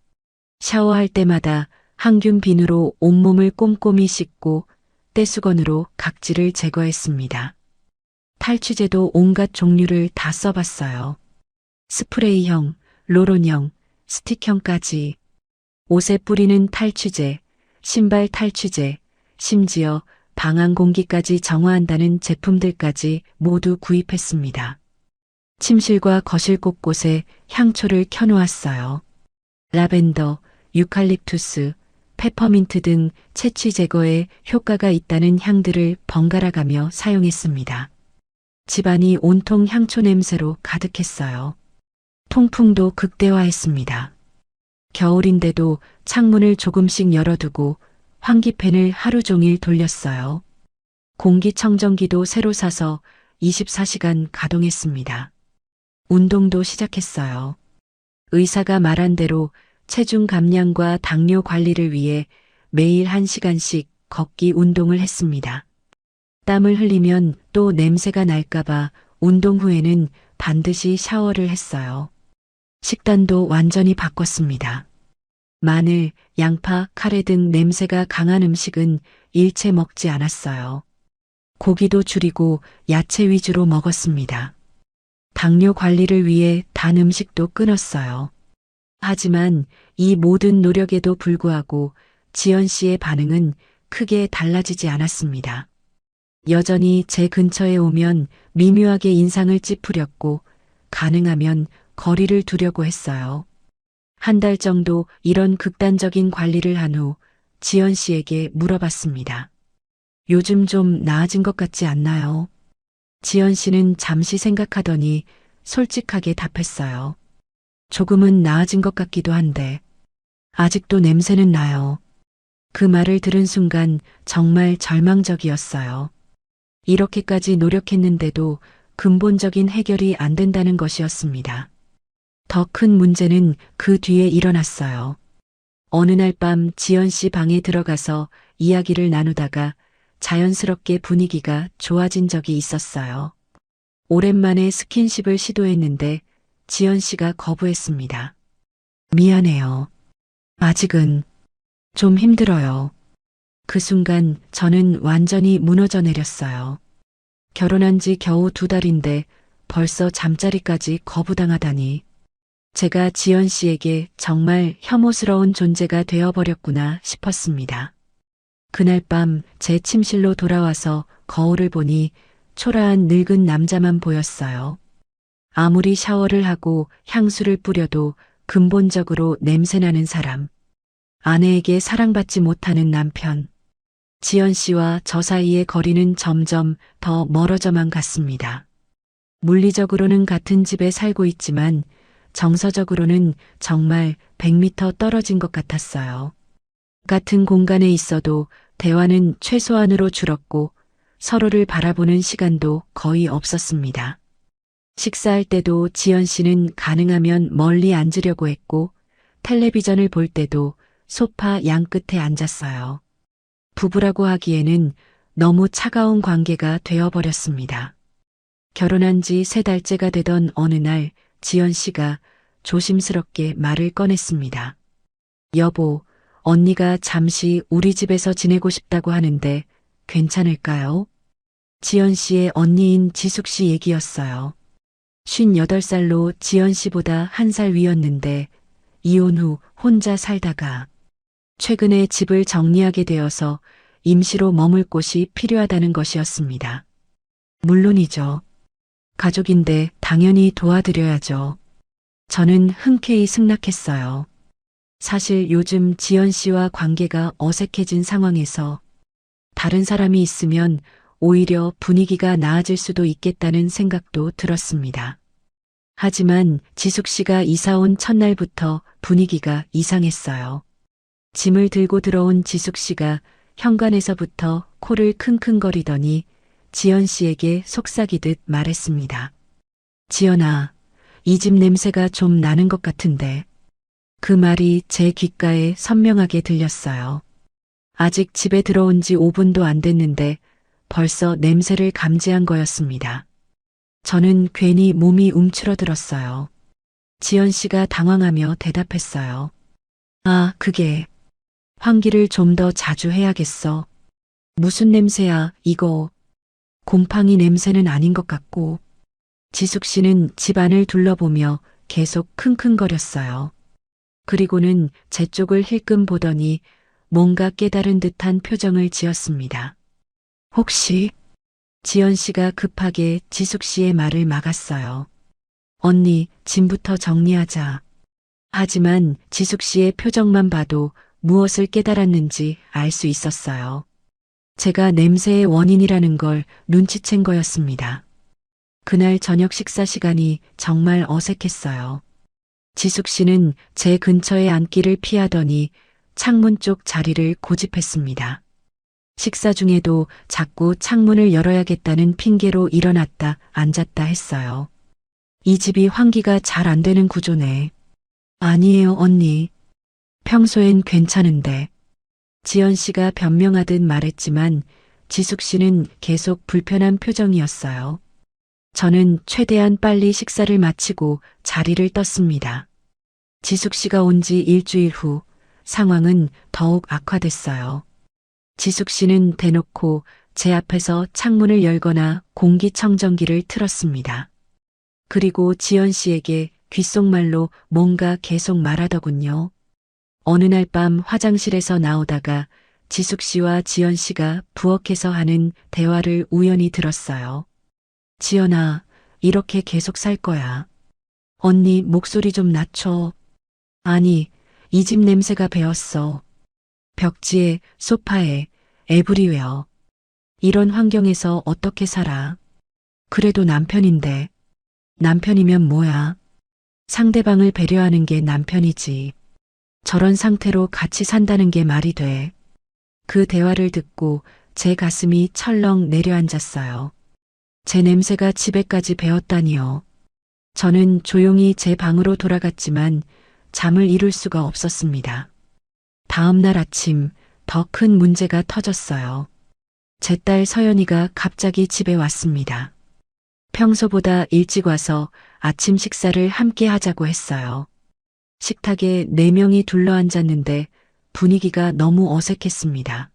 샤워할 때마다 항균 비누로 온몸을 꼼꼼히 씻고 떼수건으로 각질을 제거했습니다. 탈취제도 온갖 종류를 다 써봤어요. 스프레이형, 롤온형, 스틱형까지. 옷에 뿌리는 탈취제, 신발 탈취제, 심지어 방안 공기까지 정화한다는 제품들까지 모두 구입했습니다. 침실과 거실 곳곳에 향초를 켜놓았어요. 라벤더, 유칼립투스, 페퍼민트 등 채취 제거에 효과가 있다는 향들을 번갈아가며 사용했습니다. 집안이 온통 향초 냄새로 가득했어요. 통풍도 극대화했습니다. 겨울인데도 창문을 조금씩 열어두고 환기팬을 하루 종일 돌렸어요. 공기청정기도 새로 사서 24시간 가동했습니다. 운동도 시작했어요. 의사가 말한 대로 체중 감량과 당뇨 관리를 위해 매일 1시간씩 걷기 운동을 했습니다. 땀을 흘리면 또 냄새가 날까봐 운동 후에는 반드시 샤워를 했어요. 식단도 완전히 바꿨습니다. 마늘, 양파, 카레 등 냄새가 강한 음식은 일체 먹지 않았어요. 고기도 줄이고 야채 위주로 먹었습니다. 당뇨 관리를 위해 단 음식도 끊었어요. 하지만 이 모든 노력에도 불구하고 지연 씨의 반응은 크게 달라지지 않았습니다. 여전히 제 근처에 오면 미묘하게 인상을 찌푸렸고 가능하면 거리를 두려고 했어요. 한 달 정도 이런 극단적인 관리를 한 후 지연 씨에게 물어봤습니다. 요즘 좀 나아진 것 같지 않나요? 지연 씨는 잠시 생각하더니 솔직하게 답했어요. 조금은 나아진 것 같기도 한데 아직도 냄새는 나요. 그 말을 들은 순간 정말 절망적이었어요. 이렇게까지 노력했는데도 근본적인 해결이 안 된다는 것이었습니다. 더 큰 문제는 그 뒤에 일어났어요. 어느 날 밤 지연 씨 방에 들어가서 이야기를 나누다가 자연스럽게 분위기가 좋아진 적이 있었어요. 오랜만에 스킨십을 시도했는데 지연 씨가 거부했습니다. 미안해요. 아직은 좀 힘들어요. 그 순간 저는 완전히 무너져 내렸어요. 결혼한 지 겨우 2달인데 벌써 잠자리까지 거부당하다니. 제가 지연 씨에게 정말 혐오스러운 존재가 되어버렸구나 싶었습니다. 그날 밤 제 침실로 돌아와서 거울을 보니 초라한 늙은 남자만 보였어요. 아무리 샤워를 하고 향수를 뿌려도 근본적으로 냄새나는 사람. 아내에게 사랑받지 못하는 남편. 지연 씨와 저 사이의 거리는 점점 더 멀어져만 갔습니다. 물리적으로는 같은 집에 살고 있지만 정서적으로는 정말 100m 떨어진 것 같았어요. 같은 공간에 있어도 대화는 최소한으로 줄었고 서로를 바라보는 시간도 거의 없었습니다. 식사할 때도 지연 씨는 가능하면 멀리 앉으려고 했고 텔레비전을 볼 때도 소파 양끝에 앉았어요. 부부라고 하기에는 너무 차가운 관계가 되어버렸습니다. 결혼한 지 3달째가 되던 어느 날 지연 씨가 조심스럽게 말을 꺼냈습니다. 여보, 언니가 잠시 우리 집에서 지내고 싶다고 하는데 괜찮을까요? 지연 씨의 언니인 지숙 씨 얘기였어요. 58살로 지연 씨보다 1살 위였는데 이혼 후 혼자 살다가 최근에 집을 정리하게 되어서 임시로 머물 곳이 필요하다는 것이었습니다. 물론이죠. 가족인데 당연히 도와드려야죠. 저는 흔쾌히 승낙했어요. 사실 요즘 지연 씨와 관계가 어색해진 상황에서 다른 사람이 있으면 오히려 분위기가 나아질 수도 있겠다는 생각도 들었습니다. 하지만 지숙 씨가 이사 온 첫날부터 분위기가 이상했어요. 짐을 들고 들어온 지숙 씨가 현관에서부터 코를 킁킁거리더니 지연 씨에게 속삭이듯 말했습니다. 지연아, 이 집 냄새가 좀 나는 것 같은데. 그 말이 제 귓가에 선명하게 들렸어요. 아직 집에 들어온 지 5분도 안 됐는데 벌써 냄새를 감지한 거였습니다. 저는 괜히 몸이 움츠러들었어요. 지연 씨가 당황하며 대답했어요. 아, 그게 환기를 좀 더 자주 해야겠어. 무슨 냄새야, 이거. 곰팡이 냄새는 아닌 것 같고. 지숙 씨는 집안을 둘러보며 계속 킁킁거렸어요. 그리고는 제 쪽을 힐끔 보더니 뭔가 깨달은 듯한 표정을 지었습니다. 혹시? 지연 씨가 급하게 지숙 씨의 말을 막았어요. 언니, 짐부터 정리하자. 하지만 지숙 씨의 표정만 봐도 무엇을 깨달았는지 알 수 있었어요. 제가 냄새의 원인이라는 걸 눈치챈 거였습니다. 그날 저녁 식사 시간이 정말 어색했어요. 지숙 씨는 제 근처에 앉기를 피하더니 창문 쪽 자리를 고집했습니다. 식사 중에도 자꾸 창문을 열어야겠다는 핑계로 일어났다 앉았다 했어요. 이 집이 환기가 잘 안 되는 구조네. 아니에요, 언니. 평소엔 괜찮은데. 지연 씨가 변명하듯 말했지만 지숙 씨는 계속 불편한 표정이었어요. 저는 최대한 빨리 식사를 마치고 자리를 떴습니다. 지숙 씨가 온 지 일주일 후 상황은 더욱 악화됐어요. 지숙 씨는 대놓고 제 앞에서 창문을 열거나 공기청정기를 틀었습니다. 그리고 지연 씨에게 귓속말로 뭔가 계속 말하더군요. 어느 날 밤 화장실에서 나오다가 지숙 씨와 지연 씨가 부엌에서 하는 대화를 우연히 들었어요. 지연아, 이렇게 계속 살 거야. 언니 목소리 좀 낮춰. 아니, 이 집 냄새가 배었어. 벽지에, 소파에, 에브리웨어. 이런 환경에서 어떻게 살아? 그래도 남편인데. 남편이면 뭐야? 상대방을 배려하는 게 남편이지. 저런 상태로 같이 산다는 게 말이 돼. 그 대화를 듣고 제 가슴이 철렁 내려앉았어요. 제 냄새가 집에까지 배었다니요. 저는 조용히 제 방으로 돌아갔지만 잠을 이룰 수가 없었습니다. 다음 날 아침 더 큰 문제가 터졌어요. 제 딸 서연이가 갑자기 집에 왔습니다. 평소보다 일찍 와서 아침 식사를 함께 하자고 했어요. 식탁에 4명이 둘러앉았는데 분위기가 너무 어색했습니다.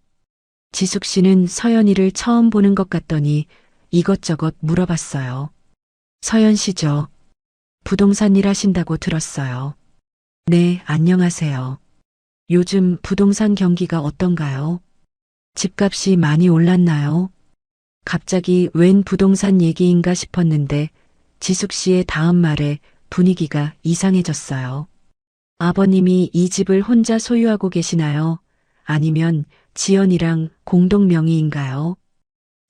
지숙 씨는 서연이를 처음 보는 것 같더니 이것저것 물어봤어요. 서연 씨죠? 부동산 일 하신다고 들었어요. 네, 안녕하세요. 요즘 부동산 경기가 어떤가요? 집값이 많이 올랐나요? 갑자기 웬 부동산 얘기인가 싶었는데 지숙 씨의 다음 말에 분위기가 이상해졌어요. 아버님이 이 집을 혼자 소유하고 계시나요? 아니면 지연이랑 공동 명의인가요?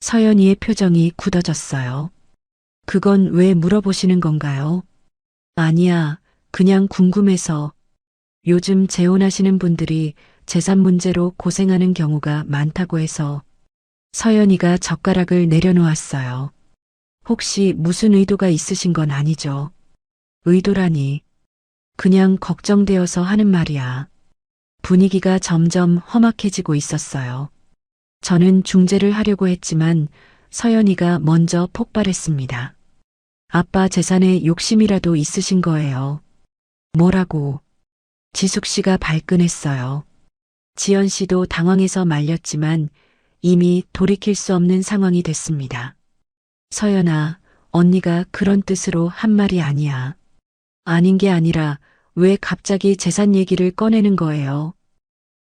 서연이의 표정이 굳어졌어요. 그건 왜 물어보시는 건가요? 아니야, 그냥 궁금해서. 요즘 재혼하시는 분들이 재산 문제로 고생하는 경우가 많다고 해서. 서연이가 젓가락을 내려놓았어요. 혹시 무슨 의도가 있으신 건 아니죠? 의도라니. 그냥 걱정되어서 하는 말이야. 분위기가 점점 험악해지고 있었어요. 저는 중재를 하려고 했지만 서연이가 먼저 폭발했습니다. 아빠 재산에 욕심이라도 있으신 거예요. 뭐라고? 지숙 씨가 발끈했어요. 지연 씨도 당황해서 말렸지만 이미 돌이킬 수 없는 상황이 됐습니다. 서연아, 언니가 그런 뜻으로 한 말이 아니야. 아닌 게 아니라 왜 갑자기 재산 얘기를 꺼내는 거예요?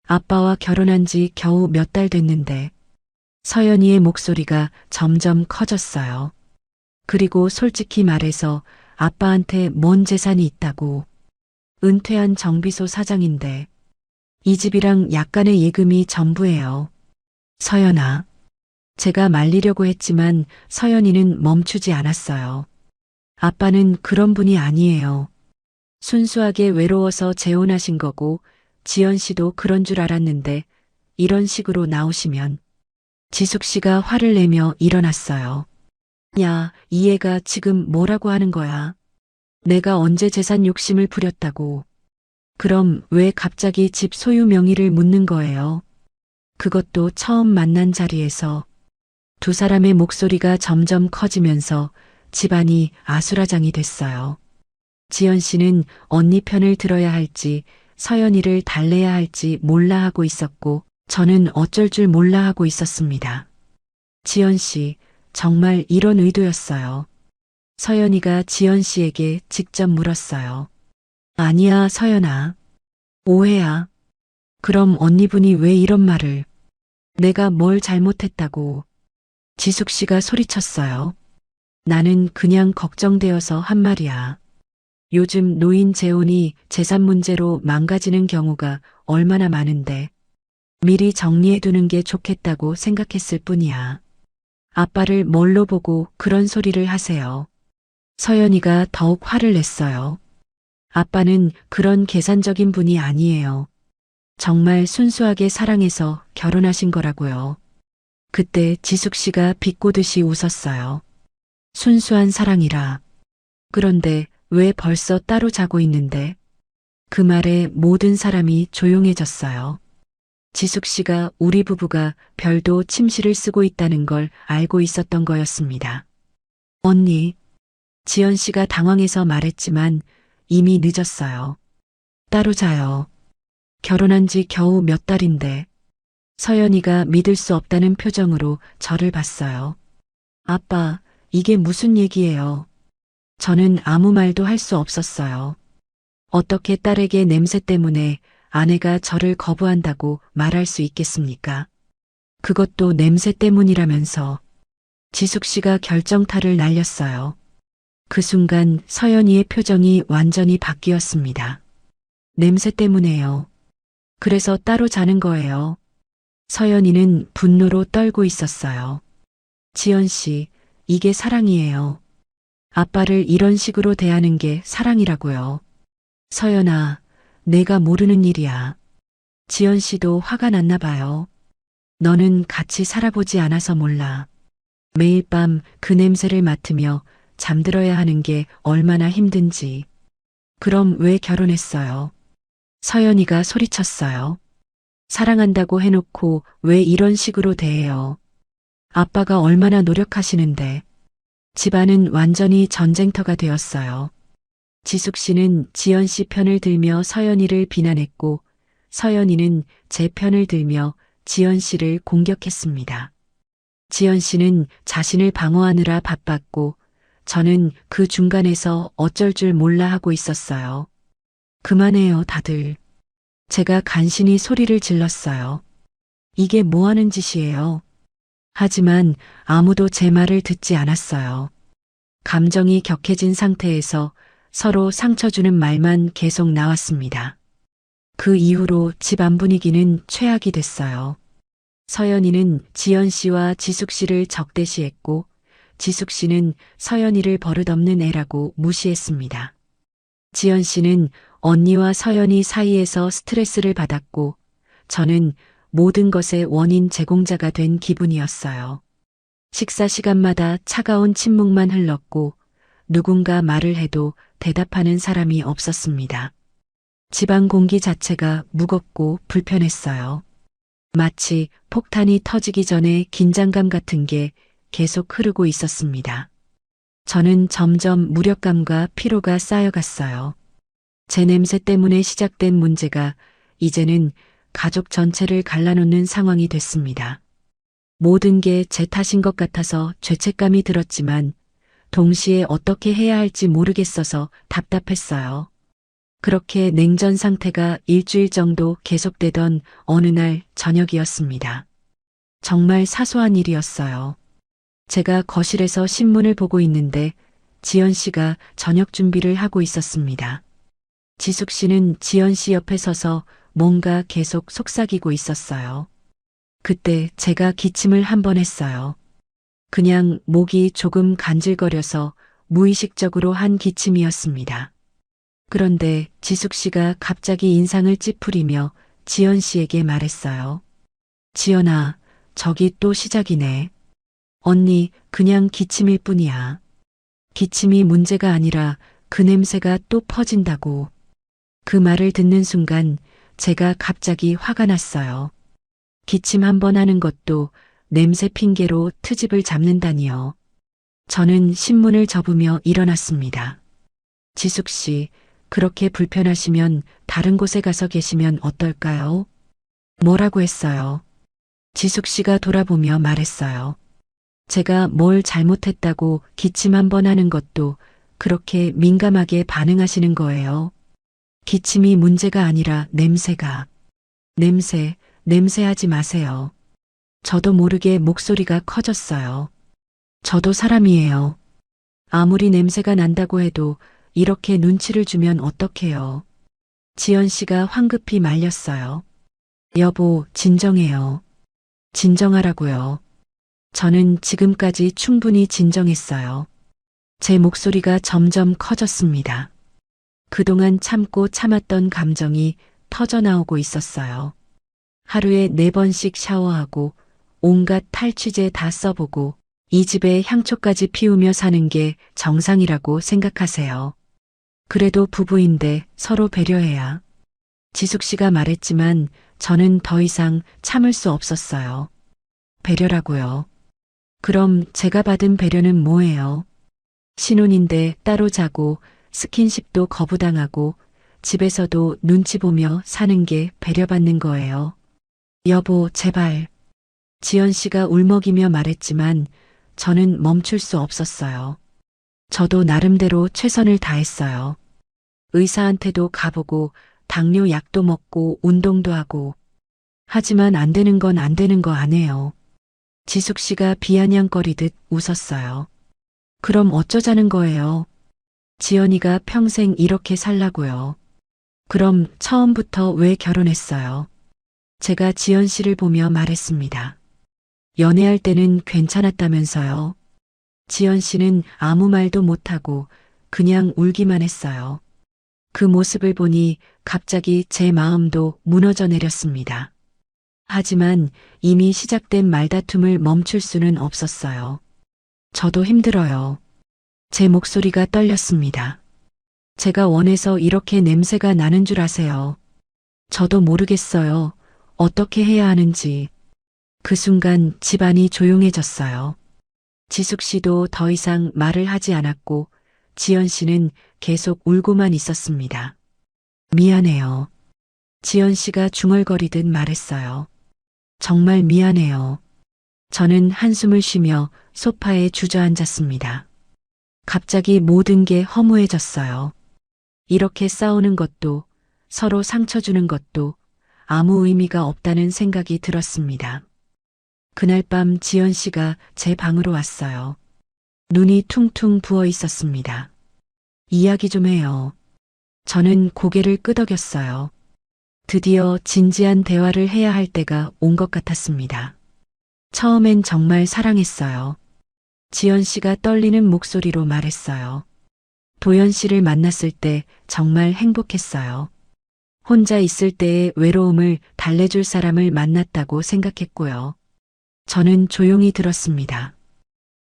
아빠와 결혼한 지 겨우 몇 달 됐는데. 서연이의 목소리가 점점 커졌어요. 그리고 솔직히 말해서 아빠한테 뭔 재산이 있다고. 은퇴한 정비소 사장인데. 이 집이랑 약간의 예금이 전부예요. 서연아. 제가 말리려고 했지만 서연이는 멈추지 않았어요. 아빠는 그런 분이 아니에요. 순수하게 외로워서 재혼하신 거고 지연 씨도 그런 줄 알았는데 이런 식으로 나오시면. 지숙 씨가 화를 내며 일어났어요. 야, 이 애가 지금 뭐라고 하는 거야? 내가 언제 재산 욕심을 부렸다고. 그럼 왜 갑자기 집 소유 명의를 묻는 거예요? 그것도 처음 만난 자리에서. 두 사람의 목소리가 점점 커지면서 집안이 아수라장이 됐어요. 지연 씨는 언니 편을 들어야 할지 서연이를 달래야 할지 몰라 하고 있었고 저는 어쩔 줄 몰라 하고 있었습니다. 지연 씨, 정말 이런 의도였어요. 서연이가 지연 씨에게 직접 물었어요. 아니야, 서연아. 오해야. 그럼 언니분이 왜 이런 말을. 내가 뭘 잘못했다고. 지숙 씨가 소리쳤어요. 나는 그냥 걱정되어서 한 말이야. 요즘 노인 재혼이 재산 문제로 망가지는 경우가 얼마나 많은데 미리 정리해두는 게 좋겠다고 생각했을 뿐이야. 아빠를 뭘로 보고 그런 소리를 하세요. 서연이가 더욱 화를 냈어요. 아빠는 그런 계산적인 분이 아니에요. 정말 순수하게 사랑해서 결혼하신 거라고요. 그때 지숙 씨가 비꼬듯이 웃었어요. 순수한 사랑이라. 그런데 왜 벌써 따로 자고 있는데? 그 말에 모든 사람이 조용해졌어요. 지숙 씨가 우리 부부가 별도 침실을 쓰고 있다는 걸 알고 있었던 거였습니다. 언니, 지연 씨가 당황해서 말했지만 이미 늦었어요. 따로 자요. 결혼한 지 겨우 몇 달인데. 서연이가 믿을 수 없다는 표정으로 저를 봤어요. 아빠, 이게 무슨 얘기예요? 저는 아무 말도 할 수 없었어요. 어떻게 딸에게 냄새 때문에 아내가 저를 거부한다고 말할 수 있겠습니까? 그것도 냄새 때문이라면서. 지숙 씨가 결정타를 날렸어요. 그 순간 서연이의 표정이 완전히 바뀌었습니다. 냄새 때문에요. 그래서 따로 자는 거예요. 서연이는 분노로 떨고 있었어요. 지연 씨, 이게 사랑이에요. 아빠를 이런 식으로 대하는 게 사랑이라고요. 서연아, 내가 모르는 일이야. 지연 씨도 화가 났나 봐요. 너는 같이 살아보지 않아서 몰라. 매일 밤 그 냄새를 맡으며 잠들어야 하는 게 얼마나 힘든지. 그럼 왜 결혼했어요? 서연이가 소리쳤어요. 사랑한다고 해놓고 왜 이런 식으로 대해요? 아빠가 얼마나 노력하시는데. 집안은 완전히 전쟁터가 되었어요. 지숙 씨는 지연 씨 편을 들며 서연이를 비난했고 서연이는 제 편을 들며 지연 씨를 공격했습니다. 지연 씨는 자신을 방어하느라 바빴고 저는 그 중간에서 어쩔 줄 몰라 하고 있었어요. 그만해요, 다들. 제가 간신히 소리를 질렀어요. 이게 뭐 하는 짓이에요? 하지만 아무도 제 말을 듣지 않았어요. 감정이 격해진 상태에서 서로 상처 주는 말만 계속 나왔습니다. 그 이후로 집안 분위기는 최악이 됐어요. 서연이는 지연 씨와 지숙 씨를 적대시했고 지숙 씨는 서연이를 버릇없는 애라고 무시했습니다. 지연 씨는 언니와 서연이 사이에서 스트레스를 받았고 저는 모든 것의 원인 제공자가 된 기분이었어요. 식사 시간마다 차가운 침묵만 흘렀고 누군가 말을 해도 대답하는 사람이 없었습니다. 집안 공기 자체가 무겁고 불편했어요. 마치 폭탄이 터지기 전에 긴장감 같은 게 계속 흐르고 있었습니다. 저는 점점 무력감과 피로가 쌓여갔어요. 제 냄새 때문에 시작된 문제가 이제는 가족 전체를 갈라놓는 상황이 됐습니다. 모든 게 제 탓인 것 같아서 죄책감이 들었지만 동시에 어떻게 해야 할지 모르겠어서 답답했어요. 그렇게 냉전 상태가 일주일 정도 계속되던 어느 날 저녁이었습니다. 정말 사소한 일이었어요. 제가 거실에서 신문을 보고 있는데 지연 씨가 저녁 준비를 하고 있었습니다. 지숙 씨는 지연 씨 옆에 서서 뭔가 계속 속삭이고 있었어요. 그때 제가 기침을 한 번 했어요. 그냥 목이 조금 간질거려서 무의식적으로 한 기침이었습니다. 그런데 지숙 씨가 갑자기 인상을 찌푸리며 지연 씨에게 말했어요. 지연아, 저기 또 시작이네. 언니, 그냥 기침일 뿐이야. 기침이 문제가 아니라 그 냄새가 또 퍼진다고. 그 말을 듣는 순간 제가 갑자기 화가 났어요. 기침 한 번 하는 것도 냄새 핑계로 트집을 잡는다니요. 저는 신문을 접으며 일어났습니다. 지숙 씨, 그렇게 불편하시면 다른 곳에 가서 계시면 어떨까요? 뭐라고 했어요? 지숙 씨가 돌아보며 말했어요. 제가 뭘 잘못했다고 기침 한 번 하는 것도 그렇게 민감하게 반응하시는 거예요. 기침이 문제가 아니라 냄새가. 냄새 하지 마세요. 저도 모르게 목소리가 커졌어요. 저도 사람이에요. 아무리 냄새가 난다고 해도 이렇게 눈치를 주면 어떡해요. 지연 씨가 황급히 말렸어요. 여보, 진정해요. 진정하라고요. 저는 지금까지 충분히 진정했어요. 제 목소리가 점점 커졌습니다. 그동안 참고 참았던 감정이 터져나오고 있었어요. 하루에 4번씩 샤워하고 온갖 탈취제 다 써보고 이 집에 향초까지 피우며 사는 게 정상이라고 생각하세요. 그래도 부부인데 서로 배려해야. 지숙 씨가 말했지만 저는 더 이상 참을 수 없었어요. 배려라고요. 그럼 제가 받은 배려는 뭐예요? 신혼인데 따로 자고 스킨십도 거부당하고 집에서도 눈치 보며 사는 게 배려받는 거예요. 여보, 제발. 지연 씨가 울먹이며 말했지만 저는 멈출 수 없었어요. 저도 나름대로 최선을 다했어요. 의사한테도 가보고 당뇨 약도 먹고 운동도 하고. 하지만 안 되는 건 안 되는 거 아네요. 지숙 씨가 비아냥거리듯 웃었어요. 그럼 어쩌자는 거예요? 지연이가 평생 이렇게 살라고요. 그럼 처음부터 왜 결혼했어요? 제가 지연 씨를 보며 말했습니다. 연애할 때는 괜찮았다면서요. 지연 씨는 아무 말도 못하고 그냥 울기만 했어요. 그 모습을 보니 갑자기 제 마음도 무너져 내렸습니다. 하지만 이미 시작된 말다툼을 멈출 수는 없었어요. 저도 힘들어요. 제 목소리가 떨렸습니다. 제가 원해서 이렇게 냄새가 나는 줄 아세요? 저도 모르겠어요. 어떻게 해야 하는지. 그 순간 집안이 조용해졌어요. 지숙 씨도 더 이상 말을 하지 않았고 지연 씨는 계속 울고만 있었습니다. 미안해요. 지연 씨가 중얼거리듯 말했어요. 정말 미안해요. 저는 한숨을 쉬며 소파에 주저앉았습니다. 갑자기 모든 게 허무해졌어요. 이렇게 싸우는 것도 서로 상처 주는 것도 아무 의미가 없다는 생각이 들었습니다. 그날 밤 지연 씨가 제 방으로 왔어요. 눈이 퉁퉁 부어 있었습니다. 이야기 좀 해요. 저는 고개를 끄덕였어요. 드디어 진지한 대화를 해야 할 때가 온 것 같았습니다. 처음엔 정말 사랑했어요. 지연 씨가 떨리는 목소리로 말했어요. 도연 씨를 만났을 때 정말 행복했어요. 혼자 있을 때의 외로움을 달래줄 사람을 만났다고 생각했고요. 저는 조용히 들었습니다.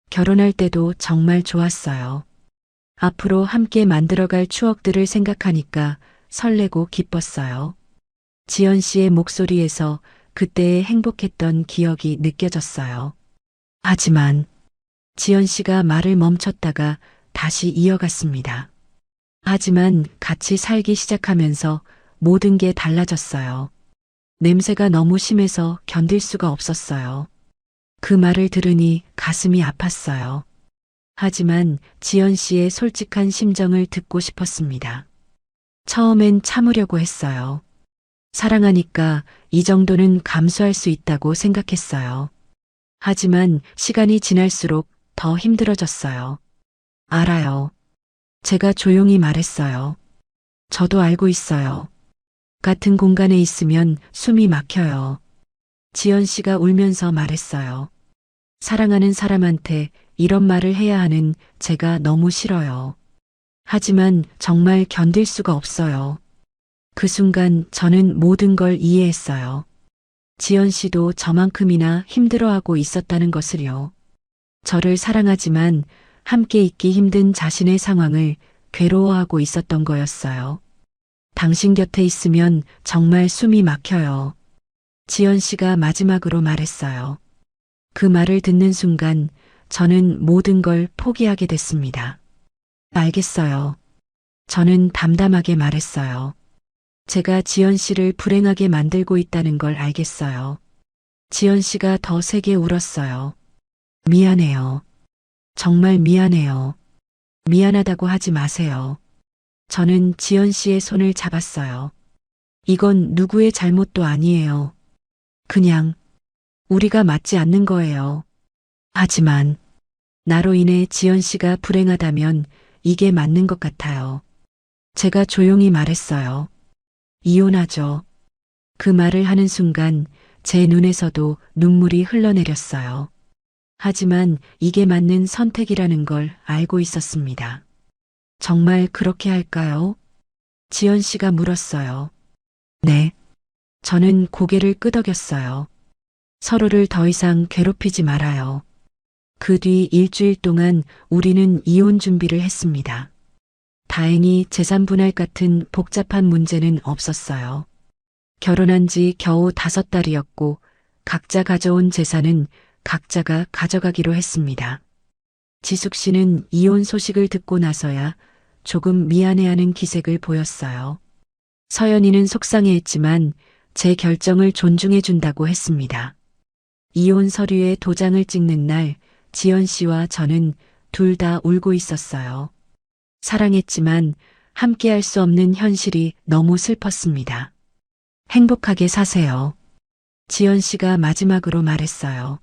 결혼할 때도 정말 좋았어요. 앞으로 함께 만들어갈 추억들을 생각하니까 설레고 기뻤어요. 지연 씨의 목소리에서 그때의 행복했던 기억이 느껴졌어요. 하지만 지연 씨가 말을 멈췄다가 다시 이어갔습니다. 하지만 같이 살기 시작하면서 모든 게 달라졌어요. 냄새가 너무 심해서 견딜 수가 없었어요. 그 말을 들으니 가슴이 아팠어요. 하지만 지연 씨의 솔직한 심정을 듣고 싶었습니다. 처음엔 참으려고 했어요. 사랑하니까 이 정도는 감수할 수 있다고 생각했어요. 하지만 시간이 지날수록 더 힘들어졌어요. 알아요. 제가 조용히 말했어요. 저도 알고 있어요. 같은 공간에 있으면 숨이 막혀요. 지연 씨가 울면서 말했어요. 사랑하는 사람한테 이런 말을 해야 하는 제가 너무 싫어요. 하지만 정말 견딜 수가 없어요. 그 순간 저는 모든 걸 이해했어요. 지연 씨도 저만큼이나 힘들어하고 있었다는 것을요. 저를 사랑하지만 함께 있기 힘든 자신의 상황을 괴로워하고 있었던 거였어요. 당신 곁에 있으면 정말 숨이 막혀요. 지연 씨가 마지막으로 말했어요. 그 말을 듣는 순간 저는 모든 걸 포기하게 됐습니다. 알겠어요. 저는 담담하게 말했어요. 제가 지연 씨를 불행하게 만들고 있다는 걸 알겠어요. 지연 씨가 더 세게 울었어요. 미안해요. 정말 미안해요. 미안하다고 하지 마세요. 저는 지연 씨의 손을 잡았어요. 이건 누구의 잘못도 아니에요. 그냥 우리가 맞지 않는 거예요. 하지만 나로 인해 지연 씨가 불행하다면 이게 맞는 것 같아요. 제가 조용히 말했어요. 이혼하죠. 그 말을 하는 순간 제 눈에서도 눈물이 흘러내렸어요. 하지만 이게 맞는 선택이라는 걸 알고 있었습니다. 정말 그렇게 할까요? 지연 씨가 물었어요. 네. 저는 고개를 끄덕였어요. 서로를 더 이상 괴롭히지 말아요. 그 뒤 일주일 동안 우리는 이혼 준비를 했습니다. 다행히 재산 분할 같은 복잡한 문제는 없었어요. 결혼한 지 겨우 5달이었고 각자 가져온 재산은 각자가 가져가기로 했습니다. 지숙 씨는 이혼 소식을 듣고 나서야 조금 미안해하는 기색을 보였어요. 서연이는 속상해했지만 제 결정을 존중해 준다고 했습니다. 이혼 서류에 도장을 찍는 날 지연 씨와 저는 둘 다 울고 있었어요. 사랑했지만 함께할 수 없는 현실이 너무 슬펐습니다. 행복하게 사세요. 지연 씨가 마지막으로 말했어요.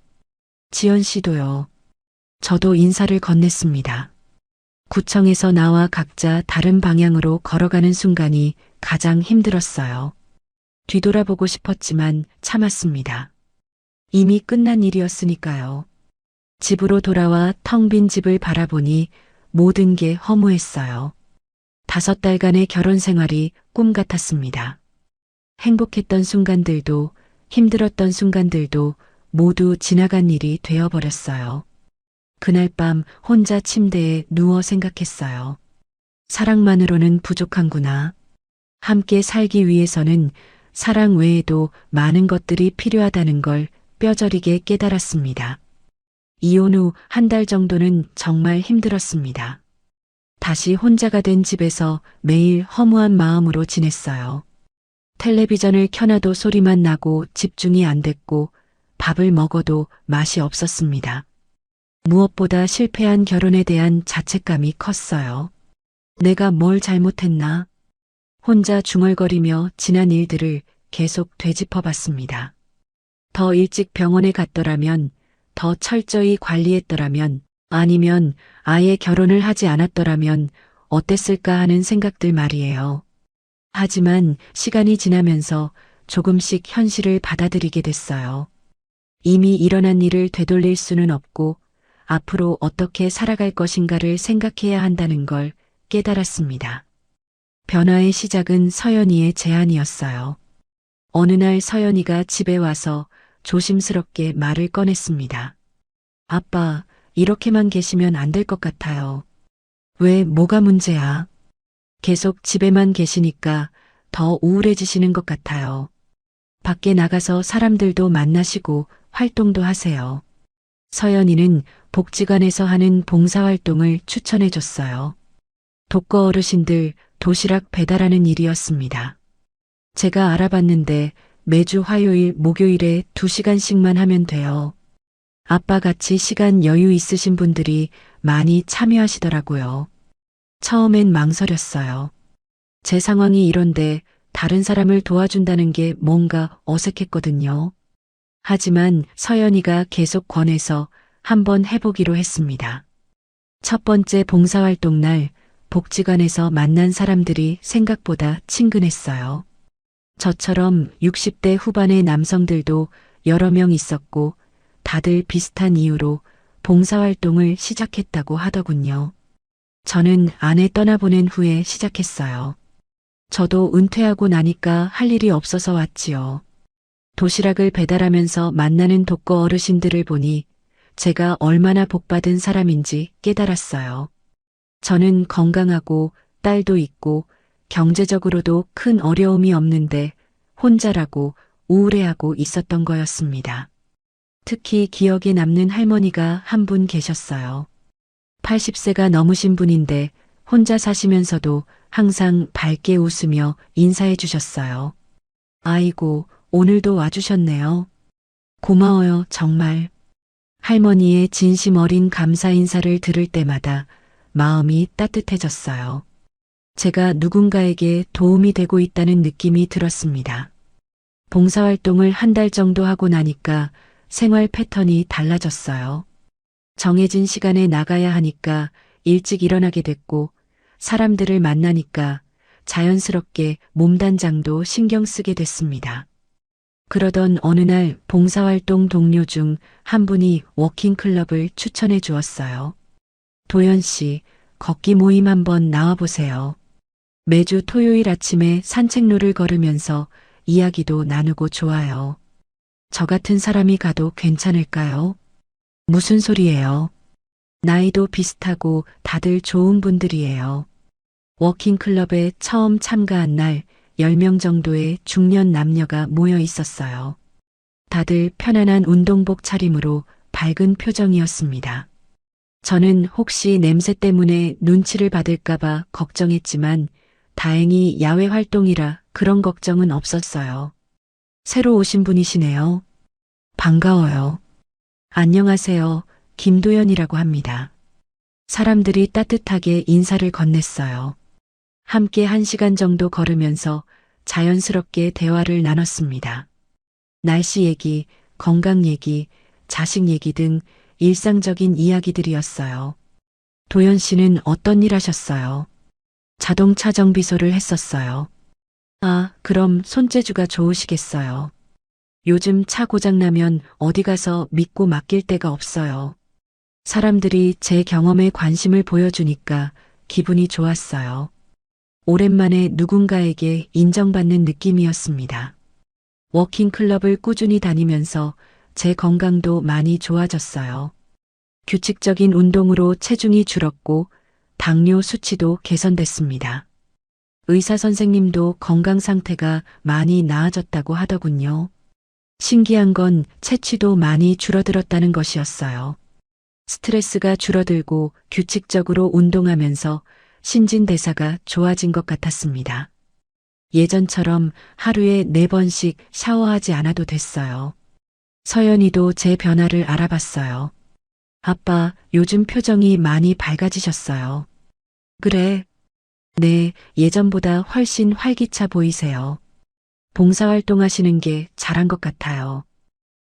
지연 씨도요. 저도 인사를 건넸습니다. 구청에서 나와 각자 다른 방향으로 걸어가는 순간이 가장 힘들었어요. 뒤돌아보고 싶었지만 참았습니다. 이미 끝난 일이었으니까요. 집으로 돌아와 텅 빈 집을 바라보니 모든 게 허무했어요. 5달간의 결혼 생활이 꿈 같았습니다. 행복했던 순간들도 힘들었던 순간들도 모두 지나간 일이 되어버렸어요. 그날 밤 혼자 침대에 누워 생각했어요. 사랑만으로는 부족한구나. 함께 살기 위해서는 사랑 외에도 많은 것들이 필요하다는 걸 뼈저리게 깨달았습니다. 이혼 후 1달 정도는 정말 힘들었습니다. 다시 혼자가 된 집에서 매일 허무한 마음으로 지냈어요. 텔레비전을 켜놔도 소리만 나고 집중이 안 됐고 밥을 먹어도 맛이 없었습니다. 무엇보다 실패한 결혼에 대한 자책감이 컸어요. 내가 뭘 잘못했나? 혼자 중얼거리며 지난 일들을 계속 되짚어봤습니다. 더 일찍 병원에 갔더라면, 더 철저히 관리했더라면, 아니면 아예 결혼을 하지 않았더라면 어땠을까 하는 생각들 말이에요. 하지만 시간이 지나면서 조금씩 현실을 받아들이게 됐어요. 이미 일어난 일을 되돌릴 수는 없고 앞으로 어떻게 살아갈 것인가를 생각해야 한다는 걸 깨달았습니다. 변화의 시작은 서연이의 제안이었어요. 어느 날 서연이가 집에 와서 조심스럽게 말을 꺼냈습니다. 아빠, 이렇게만 계시면 안 될 것 같아요. 왜, 뭐가 문제야? 계속 집에만 계시니까 더 우울해지시는 것 같아요. 밖에 나가서 사람들도 만나시고 활동도 하세요. 서연이는 복지관에서 하는 봉사활동을 추천해 줬어요. 독거 어르신들 도시락 배달하는 일이었습니다. 제가 알아봤는데 매주 화요일, 목요일에 2시간씩만 하면 돼요. 아빠 같이 시간 여유 있으신 분들이 많이 참여하시더라고요. 처음엔 망설였어요. 제 상황이 이런데 다른 사람을 도와준다는 게 뭔가 어색했거든요. 하지만 서연이가 계속 권해서 한번 해보기로 했습니다. 첫 번째 봉사활동 날 복지관에서 만난 사람들이 생각보다 친근했어요. 저처럼 60대 후반의 남성들도 여러 명 있었고 다들 비슷한 이유로 봉사활동을 시작했다고 하더군요. 저는 아내 떠나보낸 후에 시작했어요. 저도 은퇴하고 나니까 할 일이 없어서 왔지요. 도시락을 배달하면서 만나는 독거 어르신들을 보니 제가 얼마나 복받은 사람인지 깨달았어요. 저는 건강하고 딸도 있고 경제적으로도 큰 어려움이 없는데 혼자라고 우울해하고 있었던 거였습니다. 특히 기억에 남는 할머니가 한 분 계셨어요. 80세가 넘으신 분인데 혼자 사시면서도 항상 밝게 웃으며 인사해 주셨어요. 아이고, 오늘도 와주셨네요. 고마워요, 정말. 할머니의 진심 어린 감사 인사를 들을 때마다 마음이 따뜻해졌어요. 제가 누군가에게 도움이 되고 있다는 느낌이 들었습니다. 봉사활동을 1달 정도 하고 나니까 생활 패턴이 달라졌어요. 정해진 시간에 나가야 하니까 일찍 일어나게 됐고 사람들을 만나니까 자연스럽게 몸단장도 신경 쓰게 됐습니다. 그러던 어느 날 봉사활동 동료 중 한 분이 워킹클럽을 추천해 주었어요. 도연 씨, 걷기 모임 한번 나와보세요. 매주 토요일 아침에 산책로를 걸으면서 이야기도 나누고 좋아요. 저 같은 사람이 가도 괜찮을까요? 무슨 소리예요? 나이도 비슷하고 다들 좋은 분들이에요. 워킹클럽에 처음 참가한 날 10명 정도의 중년 남녀가 모여 있었어요. 다들 편안한 운동복 차림으로 밝은 표정이었습니다. 저는 혹시 냄새 때문에 눈치를 받을까봐 걱정했지만 다행히 야외 활동이라 그런 걱정은 없었어요. 새로 오신 분이시네요. 반가워요. 안녕하세요. 김도연이라고 합니다. 사람들이 따뜻하게 인사를 건넸어요. 함께 1시간 정도 걸으면서 자연스럽게 대화를 나눴습니다. 날씨 얘기, 건강 얘기, 자식 얘기 등 일상적인 이야기들이었어요. 도연 씨는 어떤 일 하셨어요? 자동차 정비소를 했었어요. 아, 그럼 손재주가 좋으시겠어요. 요즘 차 고장나면 어디 가서 믿고 맡길 데가 없어요. 사람들이 제 경험에 관심을 보여주니까 기분이 좋았어요. 오랜만에 누군가에게 인정받는 느낌이었습니다. 워킹클럽을 꾸준히 다니면서 제 건강도 많이 좋아졌어요. 규칙적인 운동으로 체중이 줄었고 당뇨 수치도 개선됐습니다. 의사 선생님도 건강 상태가 많이 나아졌다고 하더군요. 신기한 건 체취도 많이 줄어들었다는 것이었어요. 스트레스가 줄어들고 규칙적으로 운동하면서 신진대사가 좋아진 것 같았습니다. 예전처럼 하루에 4번씩 샤워하지 않아도 됐어요. 서연이도 제 변화를 알아봤어요. 아빠, 요즘 표정이 많이 밝아지셨어요. 그래. 네, 예전보다 훨씬 활기차 보이세요. 봉사활동 하시는 게 잘한 것 같아요.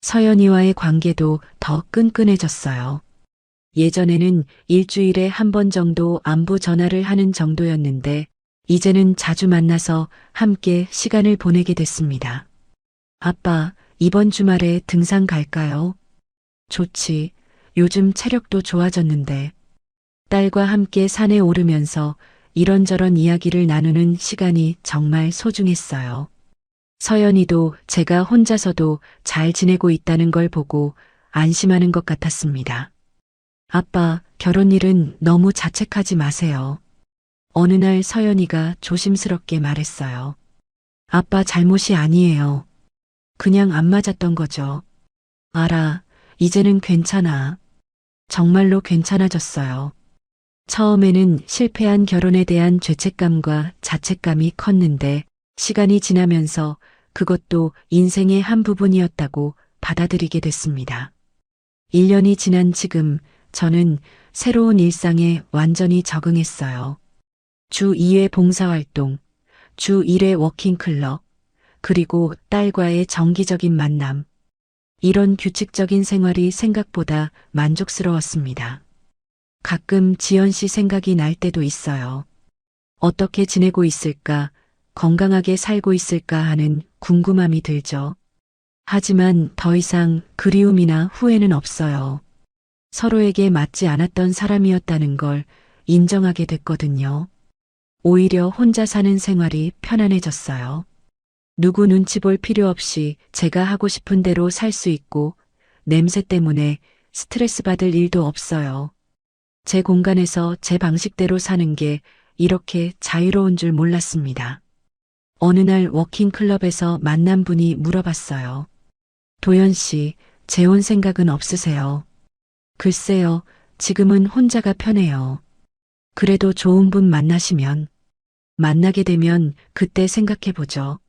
서연이와의 관계도 더 끈끈해졌어요. 예전에는 일주일에 1번 정도 안부 전화를 하는 정도였는데 이제는 자주 만나서 함께 시간을 보내게 됐습니다. 아빠, 이번 주말에 등산 갈까요? 좋지. 요즘 체력도 좋아졌는데. 딸과 함께 산에 오르면서 이런저런 이야기를 나누는 시간이 정말 소중했어요. 서연이도 제가 혼자서도 잘 지내고 있다는 걸 보고 안심하는 것 같았습니다. 아빠, 결혼 일은 너무 자책하지 마세요. 어느 날 서연이가 조심스럽게 말했어요. 아빠 잘못이 아니에요. 그냥 안 맞았던 거죠. 알아, 이제는 괜찮아. 정말로 괜찮아졌어요. 처음에는 실패한 결혼에 대한 죄책감과 자책감이 컸는데 시간이 지나면서 그것도 인생의 한 부분이었다고 받아들이게 됐습니다. 1년이 지난 지금 저는 새로운 일상에 완전히 적응했어요. 주 2회 봉사활동, 주 1회 워킹클럽, 그리고 딸과의 정기적인 만남. 이런 규칙적인 생활이 생각보다 만족스러웠습니다. 가끔 지연 씨 생각이 날 때도 있어요. 어떻게 지내고 있을까, 건강하게 살고 있을까 하는 궁금함이 들죠. 하지만 더 이상 그리움이나 후회는 없어요. 서로에게 맞지 않았던 사람이었다는 걸 인정하게 됐거든요. 오히려 혼자 사는 생활이 편안해졌어요. 누구 눈치 볼 필요 없이 제가 하고 싶은 대로 살 수 있고 냄새 때문에 스트레스 받을 일도 없어요. 제 공간에서 제 방식대로 사는 게 이렇게 자유로운 줄 몰랐습니다. 어느 날 워킹클럽에서 만난 분이 물어봤어요. 도연 씨, 재혼 생각은 없으세요? 글쎄요, 지금은 혼자가 편해요. 그래도 좋은 분 만나시면, 만나게 되면 그때 생각해보죠.